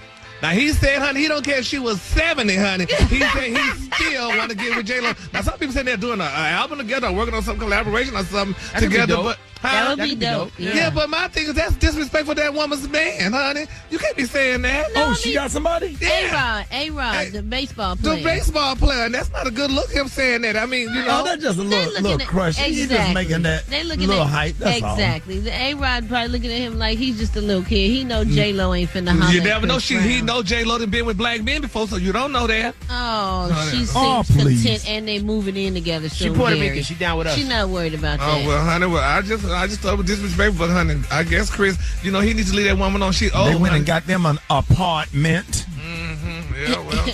Now, he said, honey, he don't care if she was 70, honey. He said he still want to get with J-Lo. Now, some people say they're doing an album together or working on some collaboration or something together. But that would be dope. Yeah, but my thing is that's disrespectful to that woman's man, honey. You can't be saying that. No, she got somebody? Yeah. A-Rod, the baseball player. The baseball player. And that's not a good look, him saying that. I mean, you know. Oh, that's just a little crush. He's just making that little hype. That's all. Exactly. The A-Rod probably looking at him like he's just a little kid. He know J-Lo ain't finna holler. You never know. He know J-Lo done been with black men before, so you don't know that. Oh, she seems content, and they moving in together. She Puerto Rican. She down with us. She not worried about that. Oh, well, honey, I just thought it was disrespectful, but honey, I guess Chris, he needs to leave that woman on. She old. They went and got them an apartment. Yeah, well,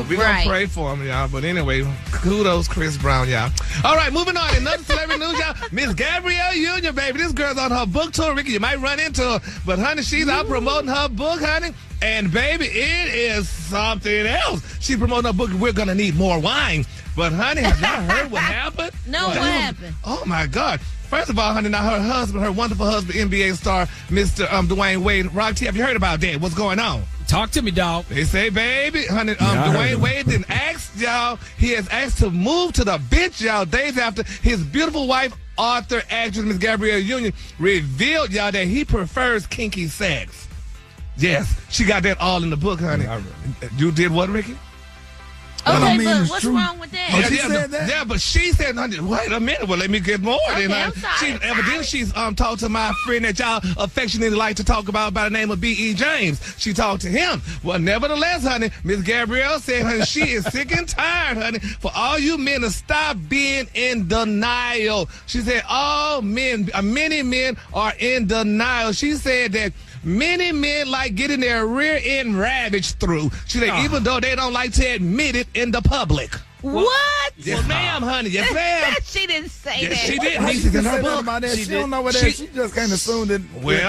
we gonna pray for him, y'all. But anyway, kudos, Chris Brown, y'all. All right, moving on. Another celebrity news, y'all. Miss Gabrielle Union, baby. This girl's on her book tour. Ricky, you might run into her, but honey, she's out promoting her book, honey. And baby, it is something else. She's promoting her book. We're gonna need more wine. But honey, have y'all heard what happened? No, what happened? Oh my God. First of all, honey, now her husband, her wonderful husband, NBA star, Mr. Dwayne Wade. Rock T, have you heard about that? What's going on? Talk to me, dog. They say, baby, honey, Dwayne Wade didn't ask y'all. He has asked to move to the bench, y'all, days after his beautiful wife, author, actress, Miss Gabrielle Union, revealed, y'all, that he prefers kinky sex. Yes, she got that all in the book, honey. You did what, Ricky? Okay, but what's wrong with that? Oh, she said that? Yeah, but she said, wait a minute, well, let me get more. Okay, I'm sorry. Evidently, she's talked to my friend that y'all affectionately like to talk about by the name of B.E. James. She talked to him. Well, nevertheless, honey, Miss Gabrielle said, honey, she is sick and tired, honey, for all you men to stop being in denial. She said many men are in denial. She said that many men like getting their rear end ravaged through. She said, even though they don't like to admit it in the public. What? Yes, ma'am, honey. Yes, ma'am. She didn't say that. She did. She didn't say nothing about that. She don't know what that. She just can't assume that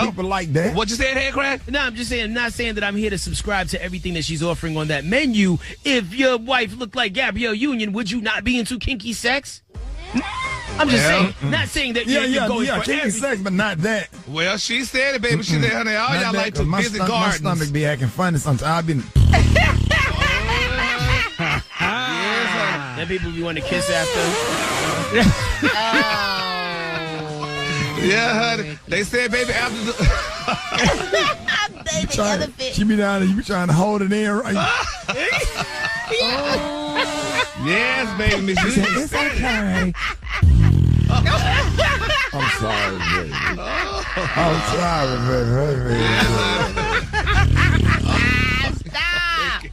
people like that. What you said, Head Crack? No, I'm just saying. I'm not saying that I'm here to subscribe to everything that she's offering on that menu. If your wife looked like Gabrielle Union, would you not be into kinky sex? I'm just saying, not saying that you're going for kinky sex, but not that. Well, she said it, baby. She said, honey, all y'all like to visit gardens. My stomach be acting funny sometimes. I've been. Then people be wanting to kiss after. Yeah, honey. They said, baby, after the. She be down there. You be trying to hold it in, right? Yes, baby. Miss She said, it's okay. I'm sorry, baby. I'm sorry, baby. Stop.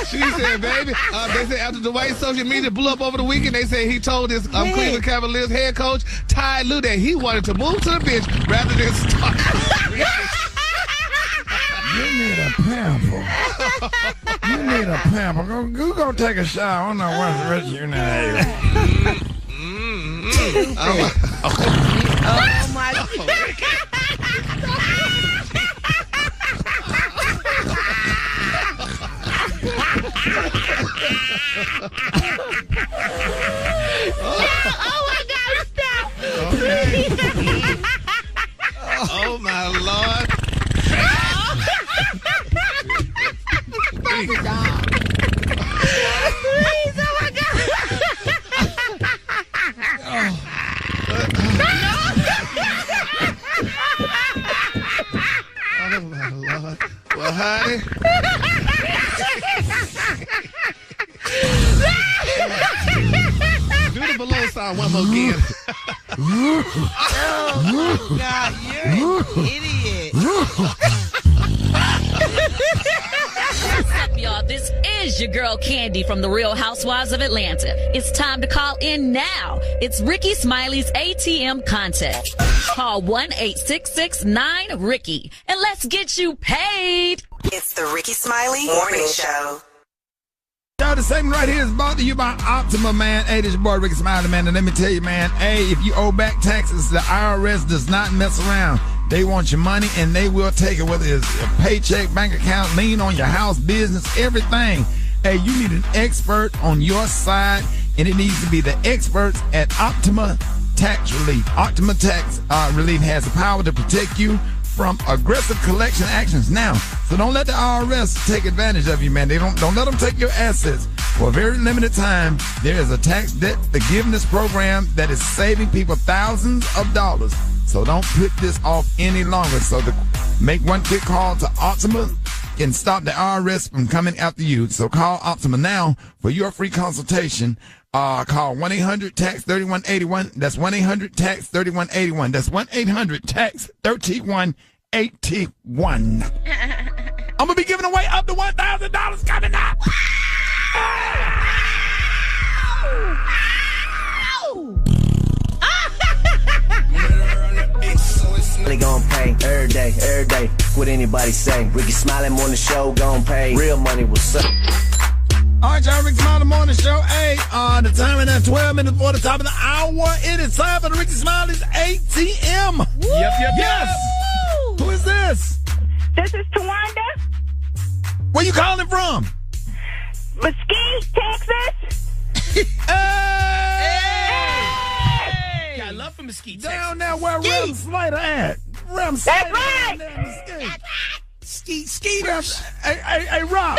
She said, baby, they said after Dwayne's social media blew up over the weekend, they said he told his Cleveland Cavaliers head coach, Ty Lue, that he wanted to move to the bench rather than start. You need a pamper. You need a pamper. Go take a shower. I don't know what's the rest of your name. Oh, my God. Oh my God, stop. Oh my Lord. Please, oh my God. Oh my Lord. Well, honey. Do the below sign one more again. Oh God, you're an idiot. What's up, y'all? This is your girl Candy from the Real Housewives of Atlanta. It's time to call in now. It's Ricky Smiley's ATM contest. Call 1-866-9-RICKY and let's get you paid. It's the Ricky Smiley Morning Show. y'all, the segment right here is brought to you by Optima, man. Hey, this your boy Ricky Smiley, man. And let me tell you, man, hey, if you owe back taxes, the IRS does not mess around. They want your money, and they will take it, whether it's a paycheck, bank account, lien on your house, business, everything. Hey, you need an expert on your side, and it needs to be the experts at Optima Tax Relief. Optima Tax Relief has the power to protect you from aggressive collection actions now. So don't let the IRS take advantage of you, man. Don't let them take your assets. For a very limited time, there is a tax debt forgiveness program that is saving people thousands of dollars. So don't put this off any longer. So make one quick call to Optima and stop the IRS from coming after you. So call Optima now for your free consultation. Call 1-800-TAX-3181. That's 1-800-TAX-3181. That's 1-800-TAX-3181. I'm going to be giving away up to $1,000 coming up. They gon' pay every day. What anybody say? Ricky Smiley Morning Show gon' pay. Real money will suck. All right, y'all, Ricky Smiley Morning Show. Hey, the time is now 12 minutes before the top of the hour. It is time for the Ricky Smiley's ATM. Yep. Yes. Who is this? This is Tawanda. Where you calling from? Mesquite, Texas. Hey! I love from Mesquite, Texas. Down there where Rem Slater at. Rem Slater. That's right. Down there, Mesquite. Skeeters. Hey, Rob.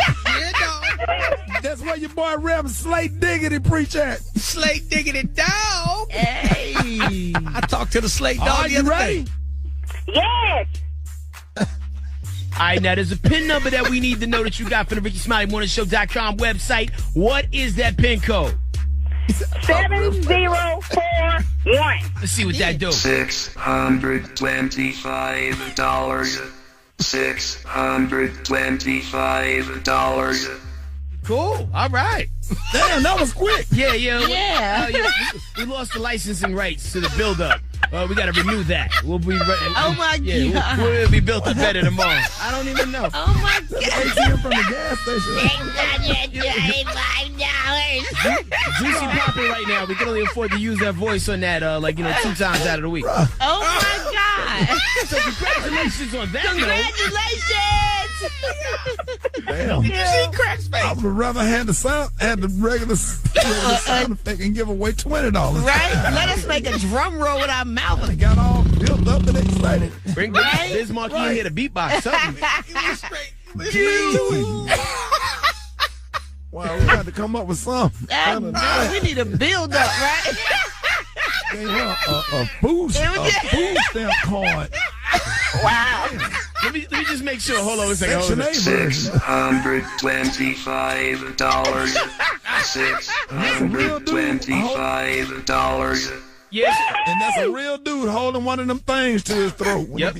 That's where your boy Rem Slate Diggity preach at. Slate Diggity dog. Hey. I talked to the Slate dog Are the you other ready? day. Yes. All right, now there's a PIN number that we need to know that you got from the RickySmileyMorningShow.com website. What is that PIN code? 7041. Let's see what that do. $625. $625. Cool. All right. Damn, that was quick. Yeah. We lost the licensing rights to the build-up. We got to renew that. We'll be Oh, my God. We'll be built up better tomorrow. I don't even know. Oh, my God. ATM from the gas station. $625. Juicy popping right now. We can only afford to use that voice on that, 2 times out of the week. Oh, my God. So congratulations on that. Congratulations. Damn. You see Crack's face? I would rather had the regular sound effect and give away $20. Right? Let us make a drum roll with our mouth. They got all built up and excited. Bring Biz Markie in here to beatbox something. Wow, we got to come up with something. We need a build up, right? A food stamp card. Wow. Let me just make sure. Hold on a second. Section A version. $625. $625. Yes. And that's a real dude holding one of them things to his throat. Yep.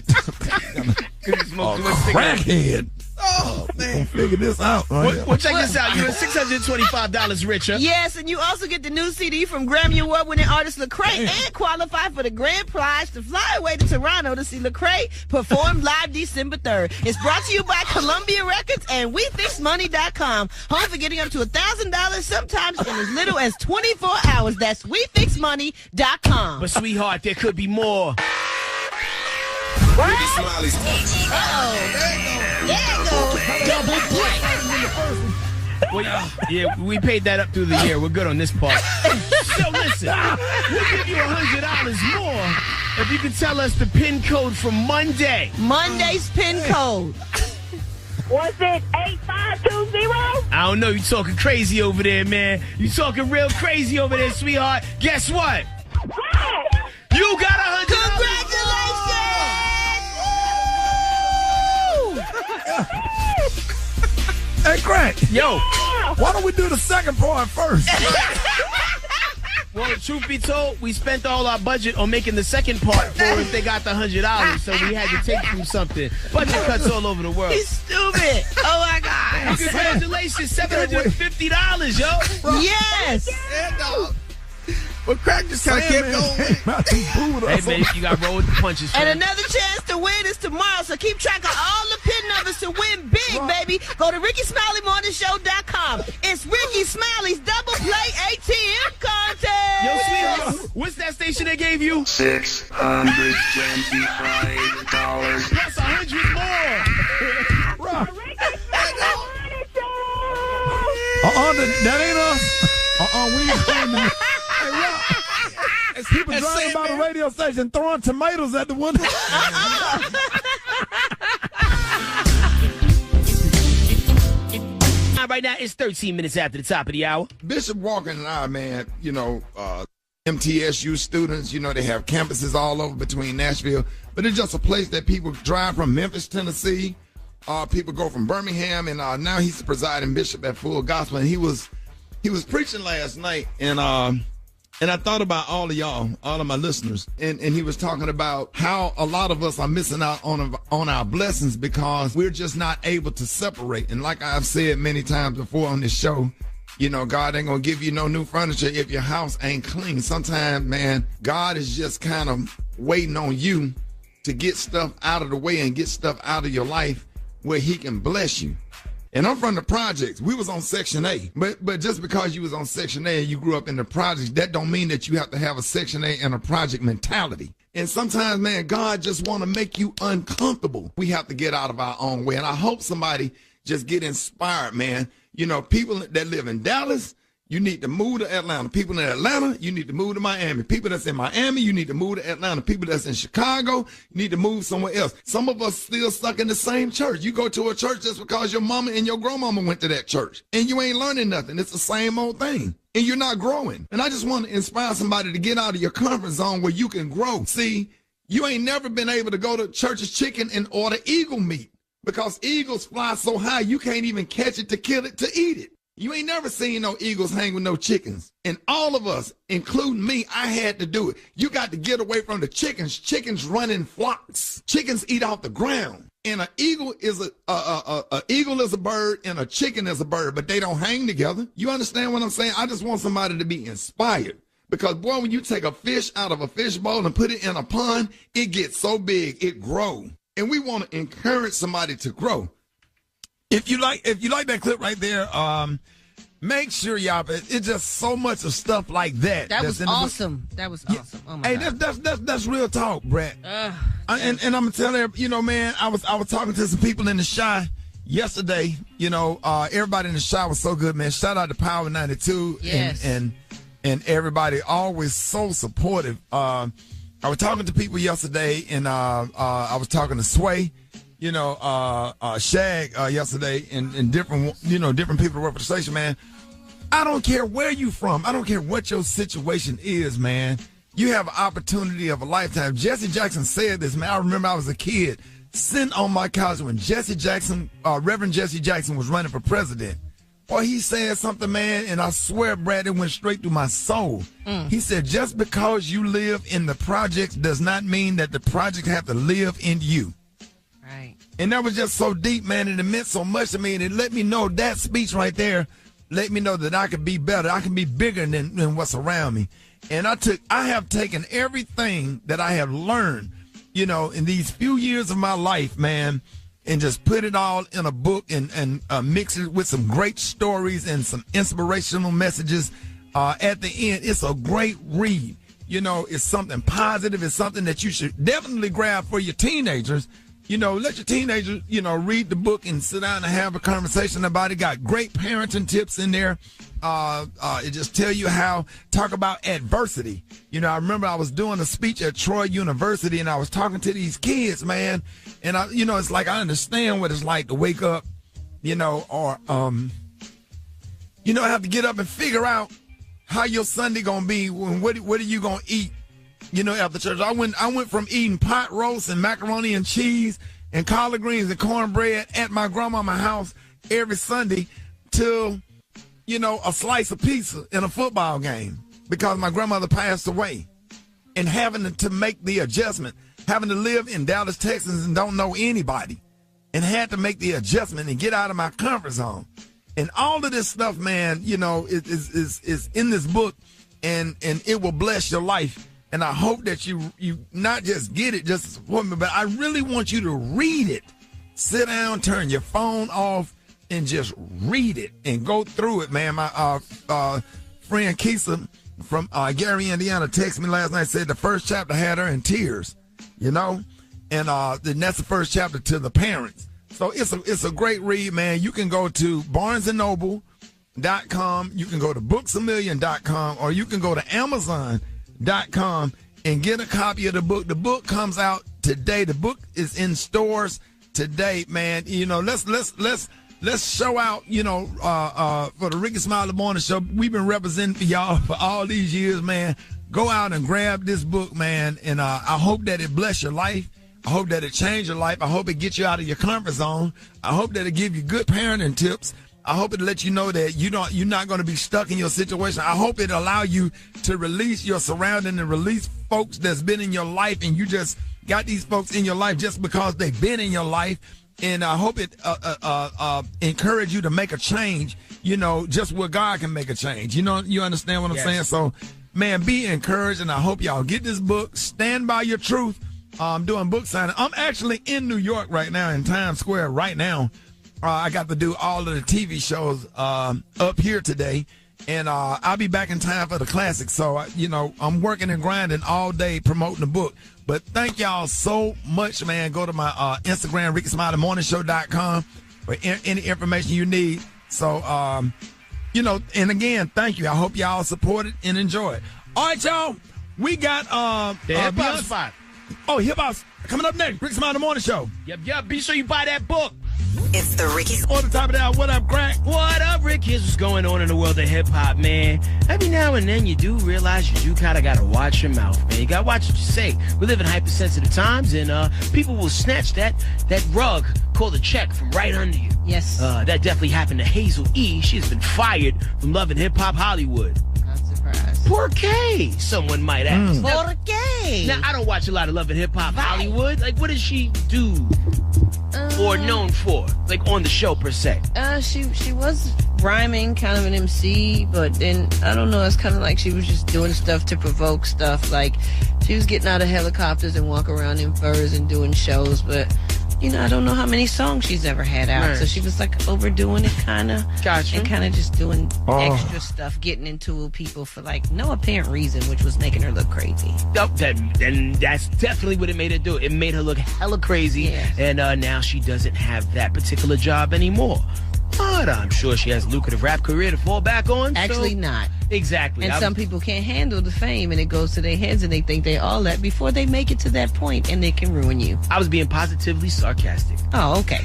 Crackhead. Oh, man. Figure this out. Right? Well, check this out. You're $625 richer. Yes, and you also get the new CD from Grammy Award-winning artist Lecrae and qualify for the grand prize to fly away to Toronto to see Lecrae perform live December 3rd. It's brought to you by Columbia Records and WeFixMoney.com. Home for getting up to $1,000, sometimes in as little as 24 hours. That's WeFixMoney.com. But, sweetheart, there could be more. Ricky Smiley's Yeah, we paid that up through the year. We're good on this part. So listen, we'll give you $100 more if you can tell us the PIN code for Monday. Monday's PIN code. Was it 8520? I don't know. You talking crazy over there, man. You talking real crazy over there, sweetheart. Guess what? You got $100. Hey, Crack. Yo. Why don't we do the second part first? Well, truth be told, we spent all our budget on making the second part for if they got the $100, so we had to take from something. Budget cuts all over the world. He's stupid. Oh, my God. Congratulations, $750, yo. Yes. Yeah, dog. But Crack just kind of kept going. Hey, man, you got to roll with the punches. And man. another chance to win is tomorrow, so keep track of all the pin numbers to win big, baby. Go to RickySmileyMorningShow.com. It's Ricky Smiley's Double Play ATM contest. Yo, sweetheart, what's that station they gave you? $625. Plus 100 more. That ain't us. We ain't playing the. Hey, Rock. As people driving by the radio station throwing tomatoes at the window. Right now, it's 13 minutes after the top of the hour. Bishop Walker and I, man, MTSU students, they have campuses all over between Nashville, but it's just a place that people drive from Memphis, Tennessee. People go from Birmingham, and now he's the presiding bishop at Full Gospel, and he was preaching last night, and I thought about all of y'all, all of my listeners, and he was talking about how a lot of us are missing out on our blessings because we're just not able to separate. And like I've said many times before on this show, God ain't gonna give you no new furniture if your house ain't clean. Sometimes, man, God is just kind of waiting on you to get stuff out of the way and get stuff out of your life where he can bless you. And I'm from the projects. We was on Section A. But just because you was on Section A and you grew up in the projects, that don't mean that you have to have a Section A and a project mentality. And sometimes, man, God just want to make you uncomfortable. We have to get out of our own way. And I hope somebody just get inspired, man. People that live in Dallas, you need to move to Atlanta. People in Atlanta, you need to move to Miami. People that's in Miami, you need to move to Atlanta. People that's in Chicago, you need to move somewhere else. Some of us still stuck in the same church. You go to a church just because your mama and your grandmama went to that church. And you ain't learning nothing. It's the same old thing. And you're not growing. And I just want to inspire somebody to get out of your comfort zone where you can grow. See, you ain't never been able to go to Church's Chicken and order eagle meat because eagles fly so high you can't even catch it to kill it to eat it. You ain't never seen no eagles hang with no chickens. And all of us, including me, I had to do it. You got to get away from the chickens. Chickens run in flocks. Chickens eat off the ground. And an eagle is a bird and a chicken is a bird, but they don't hang together. You understand what I'm saying? I just want somebody to be inspired. Because, boy, when you take a fish out of a fish bowl and put it in a pond, it gets so big, it grows. And we want to encourage somebody to grow. If you like that clip right there, make sure y'all. It's just so much of stuff like that. That was awesome. That was awesome. Oh my God. That's real talk, Brett. And I'm gonna tell you, man. I was talking to some people in the Chi yesterday. Everybody in the Chi was so good, man. Shout out to Power 92. Yes. And everybody always so supportive. I was talking to people yesterday, and I was talking to Sway. Shag yesterday and different people work for the station, man. I don't care where you from. I don't care what your situation is, man. You have an opportunity of a lifetime. Jesse Jackson said this, man. I remember I was a kid sitting on my couch when Reverend Jesse Jackson was running for president. Boy, he said something, man, and I swear, Brad, it went straight through my soul. He said, just because you live in the projects does not mean that the project have to live in you. Right. And that was just so deep, man, and it meant so much to me, and it let me know, that speech right there let me know that I could be better. I can be bigger than what's around me. And I have taken everything that I have learned, in these few years of my life, man, and just put it all in a book and mix it with some great stories and some inspirational messages. At the end, it's a great read. It's something positive. It's something that you should definitely grab for your teenagers. Let your teenagers, read the book and sit down and have a conversation about it. Got great parenting tips in there. It just tell you talk about adversity. I remember I was doing a speech at Troy University and I was talking to these kids, man. And it's like, I understand what it's like to wake up, or have to get up and figure out how your Sunday gonna be. What are you gonna eat? After church, I went from eating pot roast and macaroni and cheese and collard greens and cornbread at my grandmama's house every Sunday till, a slice of pizza in a football game because my grandmother passed away, and having to make the adjustment, having to live in Dallas, Texas, and don't know anybody, and had to make the adjustment and get out of my comfort zone. And all of this stuff, man, is in this book. and it will bless your life. And I hope that you not just get it just to support me, but I really want you to read it. Sit down, turn your phone off, and just read it and go through it, man. My friend Keisa from Gary, Indiana, texted me last night, said the first chapter had her in tears, you know? And then that's the first chapter to the parents. So it's a great read, man. You can go to BarnesandNoble.com, you can go to BooksAMillion.com, or you can go to Amazon.com and get a copy of the book. The book comes out today. The book is in stores today, man. You know, let's show out, you know, for the Ricky Smiley Morning Show. We've been representing for y'all for all these years, man. Go out and grab this book, man, and I hope that it bless your life. I hope that it change your life. I hope it gets you out of your comfort zone. I hope that it give you good parenting tips. I hope it let you know that you're not going to be stuck in your situation. I hope it allow you to release your surrounding and release folks that's been in your life, and you just got these folks in your life just because they've been in your life. And I hope it encourage you to make a change, you know, just where God can make a change. You know, you understand what I'm saying? So, man, be encouraged, and I hope y'all get this book. Stand by your truth. I'm doing book signing. I'm actually in New York right now, in Times Square right now. I got to do all of the TV shows up here today, and I'll be back in time for the classics. So, you know, I'm working and grinding all day promoting the book. But thank y'all so much, man. Go to my Instagram, RickySmileyMorningShow.com for any information you need. So, you know, and again, thank you. I hope y'all support it and enjoy it. All right, y'all. We got the hip hop spot. Oh, hip hop's coming up next. Ricky Smiley Morning Show. Yep. Be sure you buy that book. It's the Ricky. On the top of that, what up, Crack? What up, Rick? Here's what's going on in the world of hip-hop, man. Every now and then you do realize you do kind of got to watch your mouth, man. You got to watch what you say. We live in hypersensitive times, and people will snatch that rug called a check from right under you. Yes. That definitely happened to Hazel E. She's been fired from Love and Hip Hop Hollywood. Not surprised. Por qué? Someone might ask. Por qué? Now, I don't watch a lot of Love and Hip Hop Hollywood. Like, what does she do? Or known for, like on the show per se? She was rhyming, kind of an MC, but then I don't know. It's kind of like she was just doing stuff to provoke stuff. Like she was getting out of helicopters and walk around in furs and doing shows, but you know, I don't know how many songs she's ever had out. Right. So she was like overdoing it, kind of, gotcha, and kind of just doing extra stuff, getting into people for like no apparent reason, which was making her look crazy. Then that's definitely what it made her do. It made her look hella crazy, and now she doesn't have that particular job anymore. But I'm sure she has a lucrative rap career to fall back on. Actually, not. Exactly. And some people can't handle the fame, and it goes to their heads, and they think they all that before they make it to that point, and they can ruin you. I was being positively sarcastic. Oh, okay.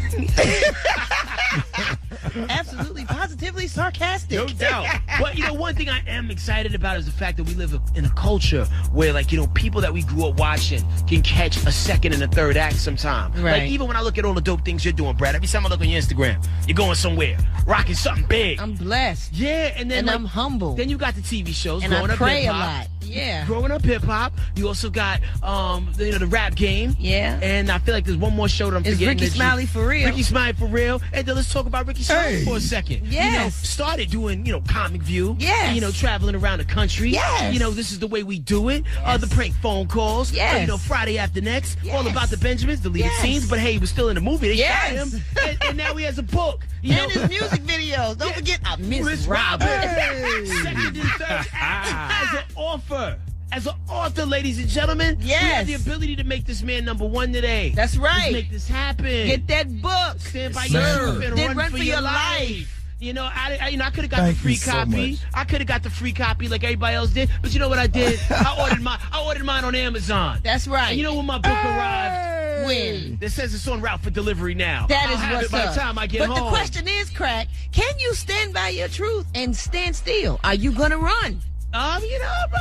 Absolutely, positively sarcastic. No doubt. But, you know, one thing I am excited about is the fact that we live in a culture where, like, you know, people that we grew up watching can catch a second and a third act sometime. Right. Like, even when I look at all the dope things you're doing, Brad, every time I look on your Instagram, you're going somewhere, rocking something big. I'm blessed. Yeah, and then like, I'm humble. Then you got the TV shows, and growing I up pray hip-hop. a lot. Yeah. Growing up hip hop. You also got the rap game. Yeah. And I feel like there's one more show that I'm forgetting. Ricky Smiley for real. Ricky Smiley for real. And then let's talk about Ricky Smiley for a second. Yes. You know, started doing, you know, Comic View. Yes. You know, traveling around the country. Yes. You know, this is the way we do it. The prank phone calls. Yes. You know, Friday After Next. Yes. All about the Benjamins, deleted scenes. But hey, he was still in the movie. They shot him. And now he has a book. You know? And his music videos. Don't forget Miss Robin. Second and third as an author. As an author, ladies and gentlemen, we have the ability to make this man number one today. That's right. Let's make this happen. Get that book. Stand by your truth and Then run for your life. You know, I could have got Thank the free you so copy. much. I could have got the free copy like everybody else did. But you know what I did? I ordered mine on Amazon. That's right. And you know when my book arrived? When? It says it's en route for delivery now. That is I'll have what's it by up. the time I get home. But the question is, Crack, can you stand by your truth and stand still? Are you gonna run? You know, bro.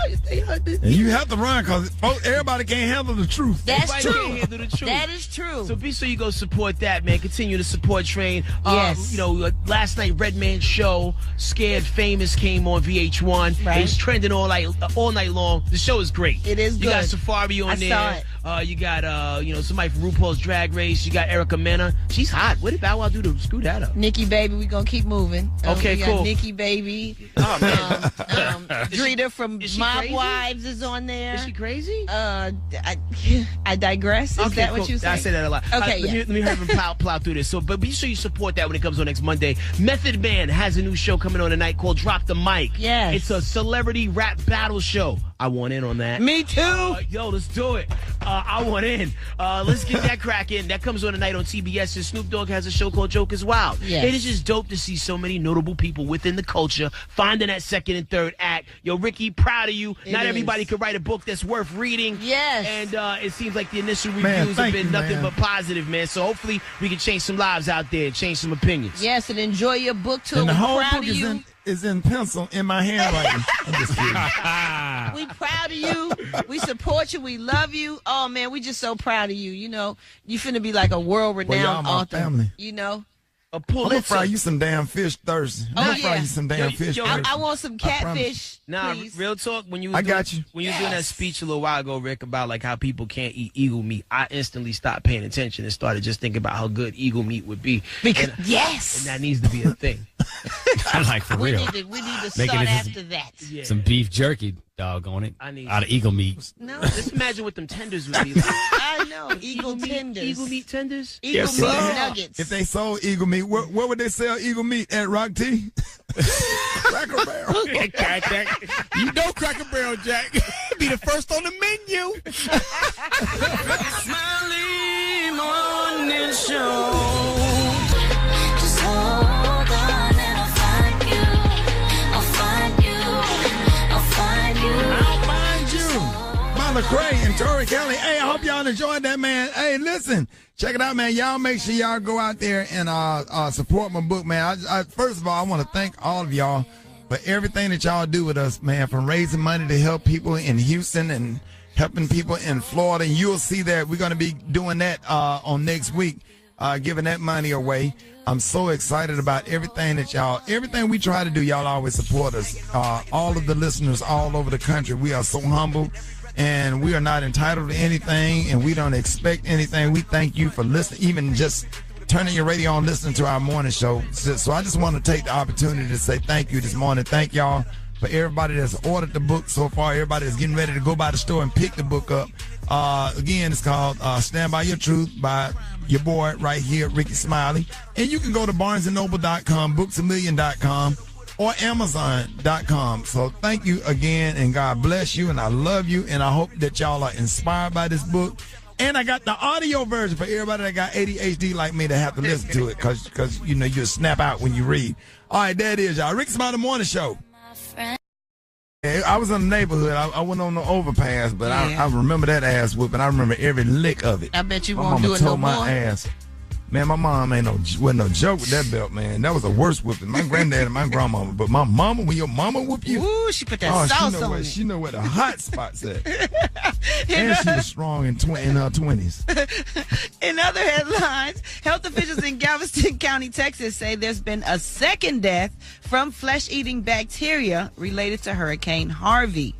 And you have to run because everybody can't handle the truth. That's Everybody true. can't handle the truth. That is true. So be sure you go support that, man. Continue to support Train. Yes. You know, last night Redman's show, Scared Famous, came on VH1. Right. It's trending all night long. The show is great. It is good. You got Safari on I there. saw it. You got somebody from RuPaul's Drag Race. You got Erica Mena. She's hot. What did Bow Wow do to screw that up? Nikki Baby, we gonna keep moving. Okay, we cool. got Nikki Baby. Oh man. Drita from Mob crazy? Wives is on there. Is she crazy? I digress. Is that what cool. you say? I say that a lot. Okay, let me have him plow through this. So, but be sure you support that when it comes on next Monday. Method Man has a new show coming on tonight called Drop the Mic. Yes. It's a celebrity rap battle show. I want in on that. Me too. Yo, let's do it. I want in. Let's get that cracking. That comes on tonight on TBS. And Snoop Dogg has a show called Jokers Wild. Yes. It is just dope to see so many notable people within the culture finding that second and third act. Yo, Ricky, proud of you. Not everybody could write a book that's worth reading. Yes. And it seems like the initial reviews Man, have thank been you, nothing man. but positive, man. So hopefully we can change some lives out there, change some opinions. Yes, and enjoy your book tour. And the We're whole proud book of you. is in pencil in my handwriting. I'm just kidding. We proud of you. We support you. We love you. Oh man, we just so proud of you. You know, you finna be like a world-renowned y'all my author. family. You know. A I'm gonna Pulitzer. fry you some damn fish Thursday. I'm gonna fry you some damn fish Thursday. I want some catfish. Nah, please. real talk. When you I got you. When you were doing that speech a little while ago, Rick, about like how people can't eat eagle meat, I instantly stopped paying attention and started just thinking about how good eagle meat would be. Because and yes, that needs to be a thing. I'm like, for we real. need to Making start it after that. Yeah. Some beef jerky, dog, on it. I need out of eagle meat. No, just imagine what them tenders would be like. I know eagle tenders, Eagle meat tenders. eagle Yes, meat sir. nuggets. If they sold eagle meat, where would they sell eagle meat? At Rock T? Cracker Barrel. You know Cracker Barrel, Jack. Be the first on the menu. Smiley morning show. Just hold on and I'll find you. I'll find you. I'll find you. I'll find you. By Lecrae and Torrey Kelly. Hey, I hope y'all enjoyed that, man. Hey, listen. Check it out, man. Y'all make sure y'all go out there and support my book, man. First of all, I want to thank all of y'all for everything that y'all do with us, man, from raising money to help people in Houston and helping people in Florida. And you'll see that we're going to be doing that on next week, giving that money away. I'm so excited about everything we try to do. Y'all always support us. All of the listeners all over the country, we are so humble. And we are not entitled to anything, and we don't expect anything. We thank you for listening, even just turning your radio on, listening to our morning show. So I just want to take the opportunity to say thank you this morning. Thank y'all for everybody that's ordered the book so far, everybody that's getting ready to go by the store and pick the book up. Again, it's called Stand By Your Truth by your boy right here, Ricky Smiley. And you can go to BarnesandNoble.com, BooksAMillion.com, or Amazon.com. So thank you again, and God bless you, and I love you, and I hope that y'all are inspired by this book. And I got the audio version for everybody that got ADHD like me to have to listen to it, because you know, you'll snap out when you read. All right, there it is, y'all. Rick Smiley Morning Show. I was in the neighborhood. I went on the overpass, but I remember that ass whooping. I remember every lick of it. I bet you My won't mama do it no told my more. ass. Man, my mom wasn't no joke with that belt, man. That was the worst whipping. My granddad and my grandmama, but my mama, when your mama whoop you, ooh, she put that sauce she know on where, it. she know where the hot spots at. And she was strong in her 20s. In other headlines, health officials in Galveston County, Texas say there's been a second death from flesh-eating bacteria related to Hurricane Harvey.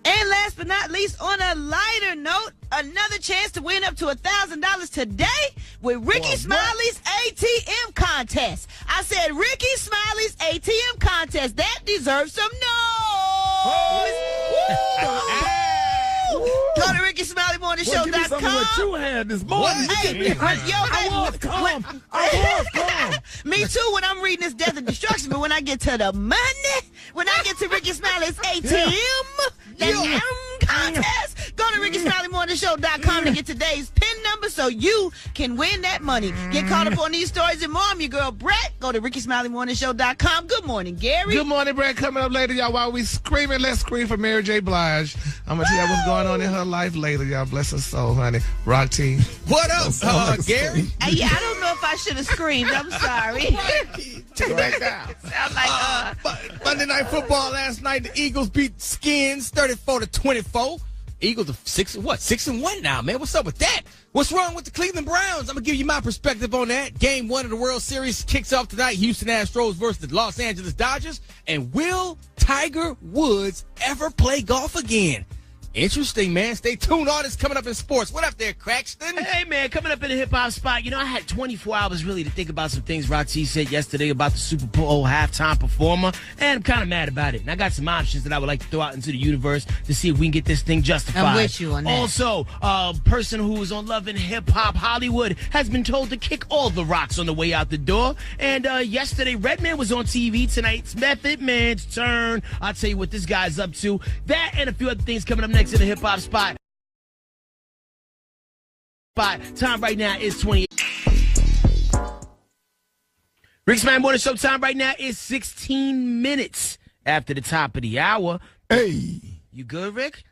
And last but not least, on a lighter note, another chance to win up to $1,000 today with Ricky Smiley's ATM contest. I said Ricky Smiley's ATM contest. That deserves some noise. Go to RickySmileyMorningShow.com. Give me some of what you had this morning. I was calm. Me too when I'm reading this death and destruction, but when I get to the money, when I get to Ricky Smiley's ATM, contest, go to RickySmileyMorningShow.com to get today's PIN number so you can win that money. Get caught up on these stories and more. I'm your girl, Brett. Go to RickySmileyMorningShow.com. Good morning, Gary. Good morning, Brett. Coming up later, y'all, while we screaming, let's scream for Mary J. Blige. I'm going to tell you what's going on in her life later, y'all. Bless her soul, honey. Rock T. What up, Gary? Yeah, I don't know if I should have screamed. I'm sorry. Check it back out. Sound like Monday Night Football last night. The Eagles beat Skins 34-24. Eagles are 6-1 now, man. What's up with that? What's wrong with the Cleveland Browns? I'm gonna give you my perspective on that. Game 1 of the World Series kicks off tonight. Houston Astros versus the Los Angeles Dodgers. And will Tiger Woods ever play golf again? Interesting, man. Stay tuned. All this coming up in sports. What up there, Craxton? Hey, man, coming up in the hip-hop spot. You know, I had 24 hours really to think about some things Roxy said yesterday about the Super Bowl halftime performer, and I'm kind of mad about it. And I got some options that I would like to throw out into the universe to see if we can get this thing justified. I'm with you on that. Also, a person who is on Love and Hip-Hop Hollywood has been told to kick all the rocks on the way out the door. And yesterday, Redman was on TV. Tonight's Method Man's turn. I'll tell you what this guy's up to. That and a few other things coming up next in the hip-hop spot. Time right now is 28. Rick's Man Morning Show time right now is 16 minutes after the top of the hour. Hey. You good, Rick?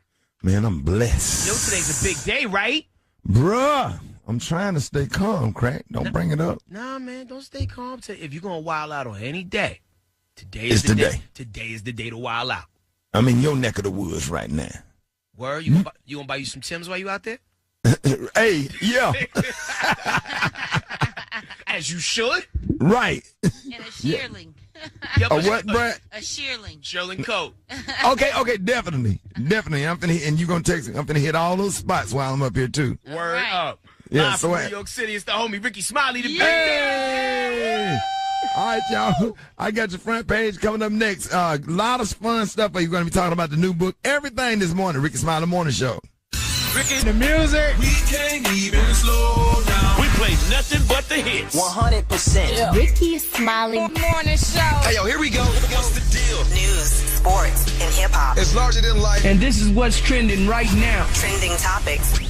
Man, I'm blessed. Yo, today's a big day, right? Bruh, I'm trying to stay calm, Crack. Don't bring it up. Nah, man, don't stay calm. If you're going to wild out on any day, today is the day. Today is the day to wild out. I'm in your neck of the woods right now. Where you gonna buy you some Timbs while you out there? Hey, yeah. As you should. Right. And a shearling. Yep, a what, Brad? A shearling. Shearling coat. Okay, definitely. I'm finna, and you gonna text me. I'm finna hit all those spots while I'm up here too. Word up. Yeah, Live so from New York City, it's the homie Ricky Smiley. The big Hey! All right, y'all. I got your front page coming up next. A lot of fun stuff. You're going to be talking about the new book. Everything this morning. Ricky Smiley Morning Show. Ricky, the music. We can't even slow down. We play nothing but the hits. 100%. Yeah. Ricky Smiley Morning Show. Hey, yo, here we go. What's the deal? News, sports, and hip-hop. It's larger than life. And this is what's trending right now. Trending topics.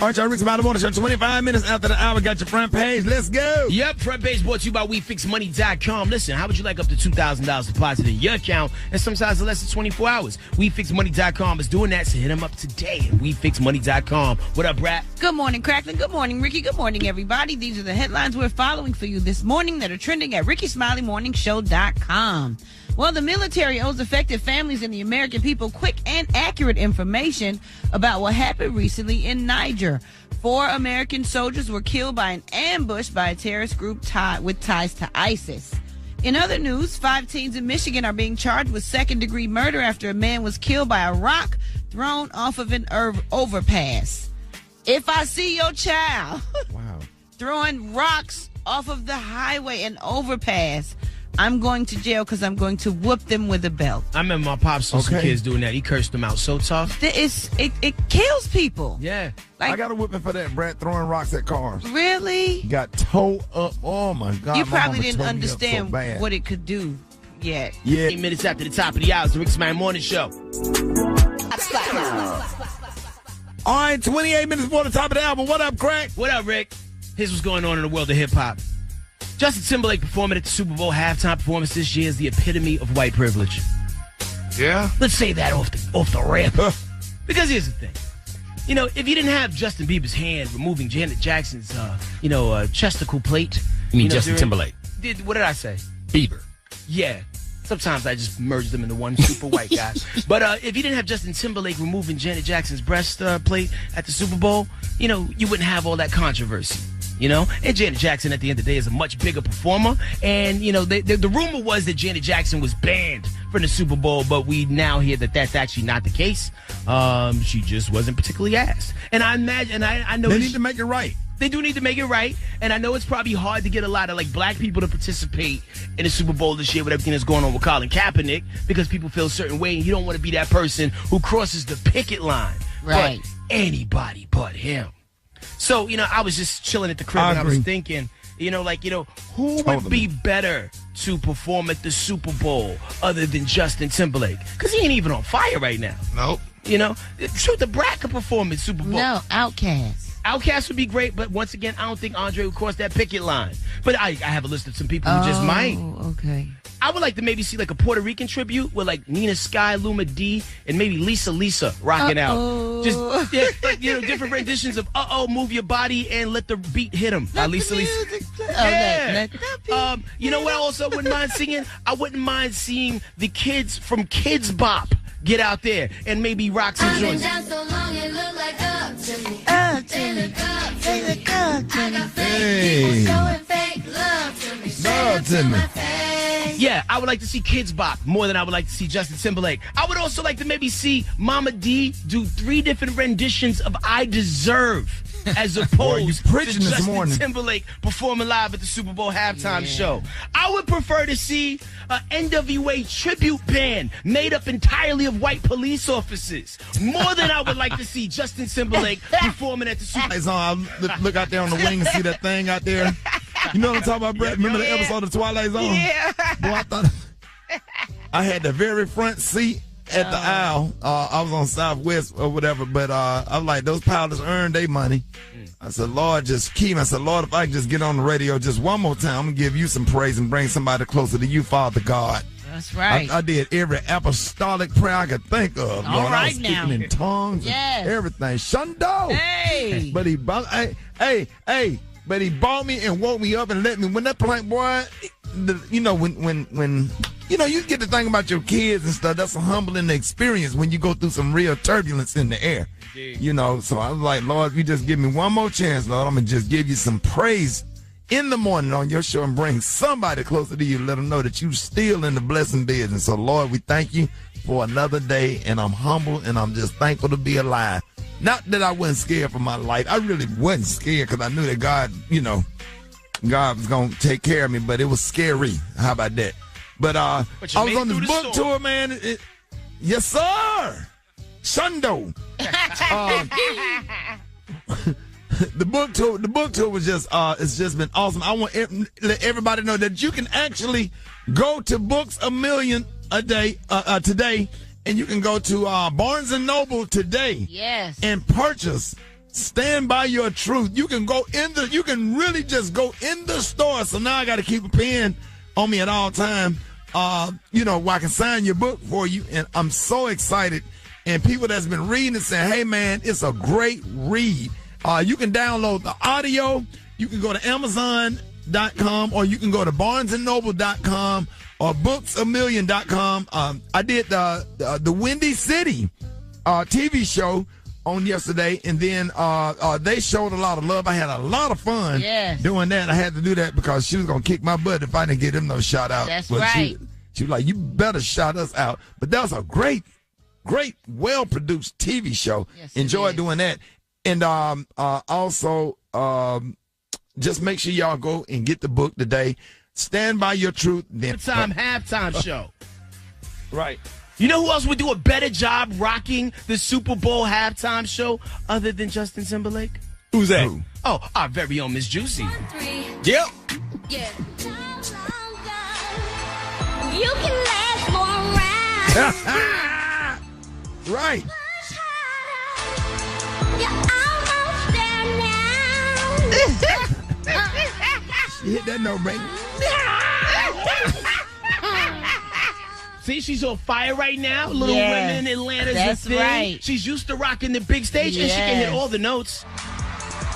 All right, y'all, Ricky Smiley Morning Show. 25 minutes after the hour. Got your front page. Let's go. Yep, front page brought to you by WeFixMoney.com. Listen, how would you like up to $2,000 deposited in your account and sometimes in less than 24 hours? WeFixMoney.com is doing that, so hit them up today at WeFixMoney.com. What up, Brad? Good morning, Cracklin. Good morning, Ricky. Good morning, everybody. These are the headlines we're following for you this morning that are trending at RickySmileyMorningShow.com. Well, the military owes affected families and the American people quick and accurate information about what happened recently in Niger. 4 American soldiers were killed by an ambush by a terrorist group with ties to ISIS. In other news, 5 teens in Michigan are being charged with second-degree murder after a man was killed by a rock thrown off of an overpass. If I see your child throwing rocks off of the highway and overpass, I'm going to jail because I'm going to whoop them with a belt. I remember my pops saw some kids doing that. He cursed them out so tough. It kills people. Yeah. I got a whipping for that, Brad, throwing rocks at cars. Really? Got towed up. Oh, my God. You my probably mama didn't tore me up understand so bad. what it could do yet. Yeah. 8 minutes after the top of the hour, it's the Rick Smiley Morning Show. All right, 28 minutes before the top of the album. What up, Crack? What up, Rick? Here's what's going on in the world of hip-hop. Justin Timberlake performing at the Super Bowl halftime performance this year is the epitome of white privilege. Yeah? Let's say that off the rip. Because here's the thing. You know, if you didn't have Justin Bieber's hand removing Janet Jackson's, chesticle plate. You mean Justin Timberlake? What did I say? Bieber. Yeah. Sometimes I just merge them into one super white guy. But if you didn't have Justin Timberlake removing Janet Jackson's breast plate at the Super Bowl, you know, you wouldn't have all that controversy. You know, and Janet Jackson at the end of the day is a much bigger performer. And, you know, the rumor was that Janet Jackson was banned from the Super Bowl, but we now hear that that's actually not the case. She just wasn't particularly asked. And I imagine, I know they need to make it right. They do need to make it right. And I know it's probably hard to get a lot of black people to participate in the Super Bowl this year with everything that's going on with Colin Kaepernick, because people feel a certain way and you don't want to be that person who crosses the picket line. Right. But anybody but him. So, you know, I was just chilling at the crib and I was thinking, who would be better to perform at the Super Bowl other than Justin Timberlake? Because he ain't even on fire right now. Nope. You know, Truth the Brat could perform at Super Bowl. No, Outkast. Outkast would be great, but once again, I don't think Andre would cross that picket line. But I have a list of some people who just might. Okay. I would like to maybe see a Puerto Rican tribute with Nina Sky, Luma D, and maybe Lisa rocking out. Just different renditions of Move Your Body and Let the Beat Hit 'Em. Lisa. Yeah. You know what I also wouldn't mind singing? I wouldn't mind seeing the kids from Kids Bop get out there and maybe rock some joints. Hey. Love to me. Yeah, I would like to see Kids Bop more than I would like to see Justin Timberlake. I would also like to maybe see Mama D do 3 different renditions of I Deserve as opposed to Justin Timberlake performing live at the Super Bowl halftime show. I would prefer to see an NWA tribute band made up entirely of white police officers more than I would like to see Justin Timberlake performing at the Super Bowl. I look out there on the wing and see that thing out there. You know what I'm talking about, Brett? Remember the episode of Twilight Zone? Yeah. Boy, I thought I had the very front seat at the aisle. I was on Southwest or whatever, but I was like, those pilots earned their money. I said, Lord, just keep. I said, Lord, if I can just get on the radio just one more time, I'm going to give you some praise and bring somebody closer to you, Father God. That's right. I did every apostolic prayer I could think of. All Lord. right I was now. speaking in tongues and everything. Shundo. Hey. But he but he bought me and woke me up and let me. When that plane, boy, you know, when you know, you get to think about your kids and stuff. That's a humbling experience when you go through some real turbulence in the air. Indeed. You know, so I was like, Lord, if you just give me one more chance, Lord, I'm going to just give you some praise in the morning on your show and bring somebody closer to you. Let them know that you're still in the blessing business. So, Lord, we thank you for another day, and I'm humble, and I'm just thankful to be alive. Not that I wasn't scared for my life. I really wasn't scared because I knew that God, you know, God was going to take care of me, but it was scary. How about that? But I was on this book tour, man. Yes, sir. Shundo. The book tour was just it's just been awesome. I want to let everybody know that you can actually go to Books A Million a day today, and you can go to Barnes and Noble today. Yes. And purchase Stand By Your Truth. You can really just go in the store. So now I got to keep a pen on me at all time. You know, where I can sign your book for you, and I'm so excited. And people that's been reading and saying, hey, man, it's a great read. You can download the audio. You can go to Amazon.com, or you can go to BarnesandNoble.com or BooksAMillion.com. I did the Windy City TV show on yesterday, and then they showed a lot of love. I had a lot of fun doing that. I had to do that because she was going to kick my butt if I didn't give them no shout out. That's right. She was like, you better shout us out. But that was a great, well-produced TV show. Yes, enjoyed doing that. And also, just make sure y'all go and get the book today. Stand By Your Truth. Halftime show. Right. You know who else would do a better job rocking the Super Bowl halftime show other than Justin Timberlake? Who's that? Who? Oh, our very own Miss Juicy. Yep. Yeah. You can last more rounds. Right. You're almost there now. She hit that note, baby. See, she's on fire right now. Little Women, Atlanta's a thing. Right. She's used to rocking the big stage, and she can hit all the notes.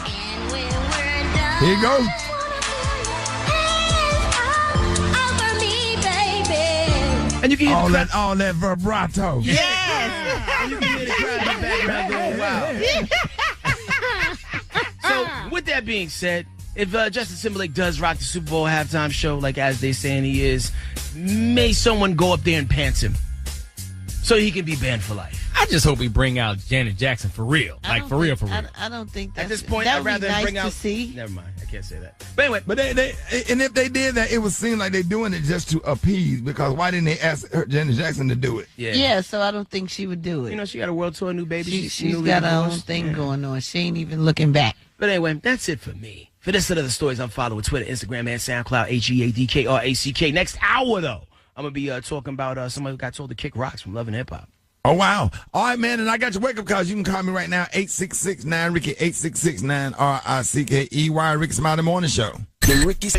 And when we're done, Here you go. over me, baby. And you can hear all that vibrato. Yes. And you can hear the crowd in the background going, wow. So, with that being said, if Justin Timberlake does rock the Super Bowl halftime show, like as they saying he is, may someone go up there and pants him so he can be banned for life. I just hope he bring out Janet Jackson for real. Like, for real. I don't think that's... At this point, that I'd rather nice bring out... to see. Never mind. I can't say that. But anyway. But and if they did that, it would seem like they're doing it just to appease, because why didn't they ask Janet Jackson to do it? Yeah, so I don't think she would do it. You know, she got a world tour, new baby. She's got her own thing going on. She ain't even looking back. But anyway, that's it for me. For this and other stories, I'm following Twitter, Instagram, and SoundCloud, HGADKRACK. Next hour, though, I'm going to be talking about somebody who got told to kick rocks from Love and Hip Hop. Oh, wow. All right, man, and I got your wake-up calls. You can call me right now, 866-9-RICKY, 866-9-RICKEY, Ricky Smiley Morning Show. The Ricky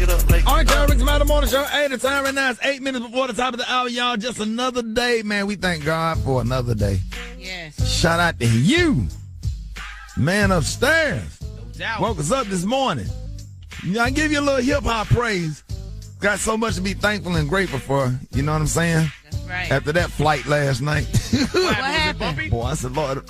All right, y'all, Ricky Smiley Morning Show. Hey, the time right now is 8 minutes before the top of the hour, y'all. Just another day, man. We thank God for another day. Yes. Shout out to you, man upstairs. No doubt. Woke us up this morning. You know, I give you a little hip-hop praise. Got so much to be thankful and grateful for. You know what I'm saying? That's right. After that flight last night. What happened? Boy, I said, Lord.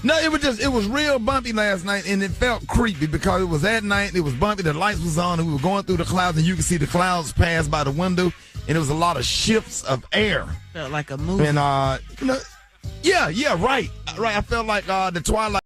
No, it was real bumpy last night, and it felt creepy because it was at night, it was bumpy, the lights was on, and we were going through the clouds, and you could see the clouds pass by the window, and it was a lot of shifts of air. Felt like a movie. And, yeah, right. I felt like the Twilight.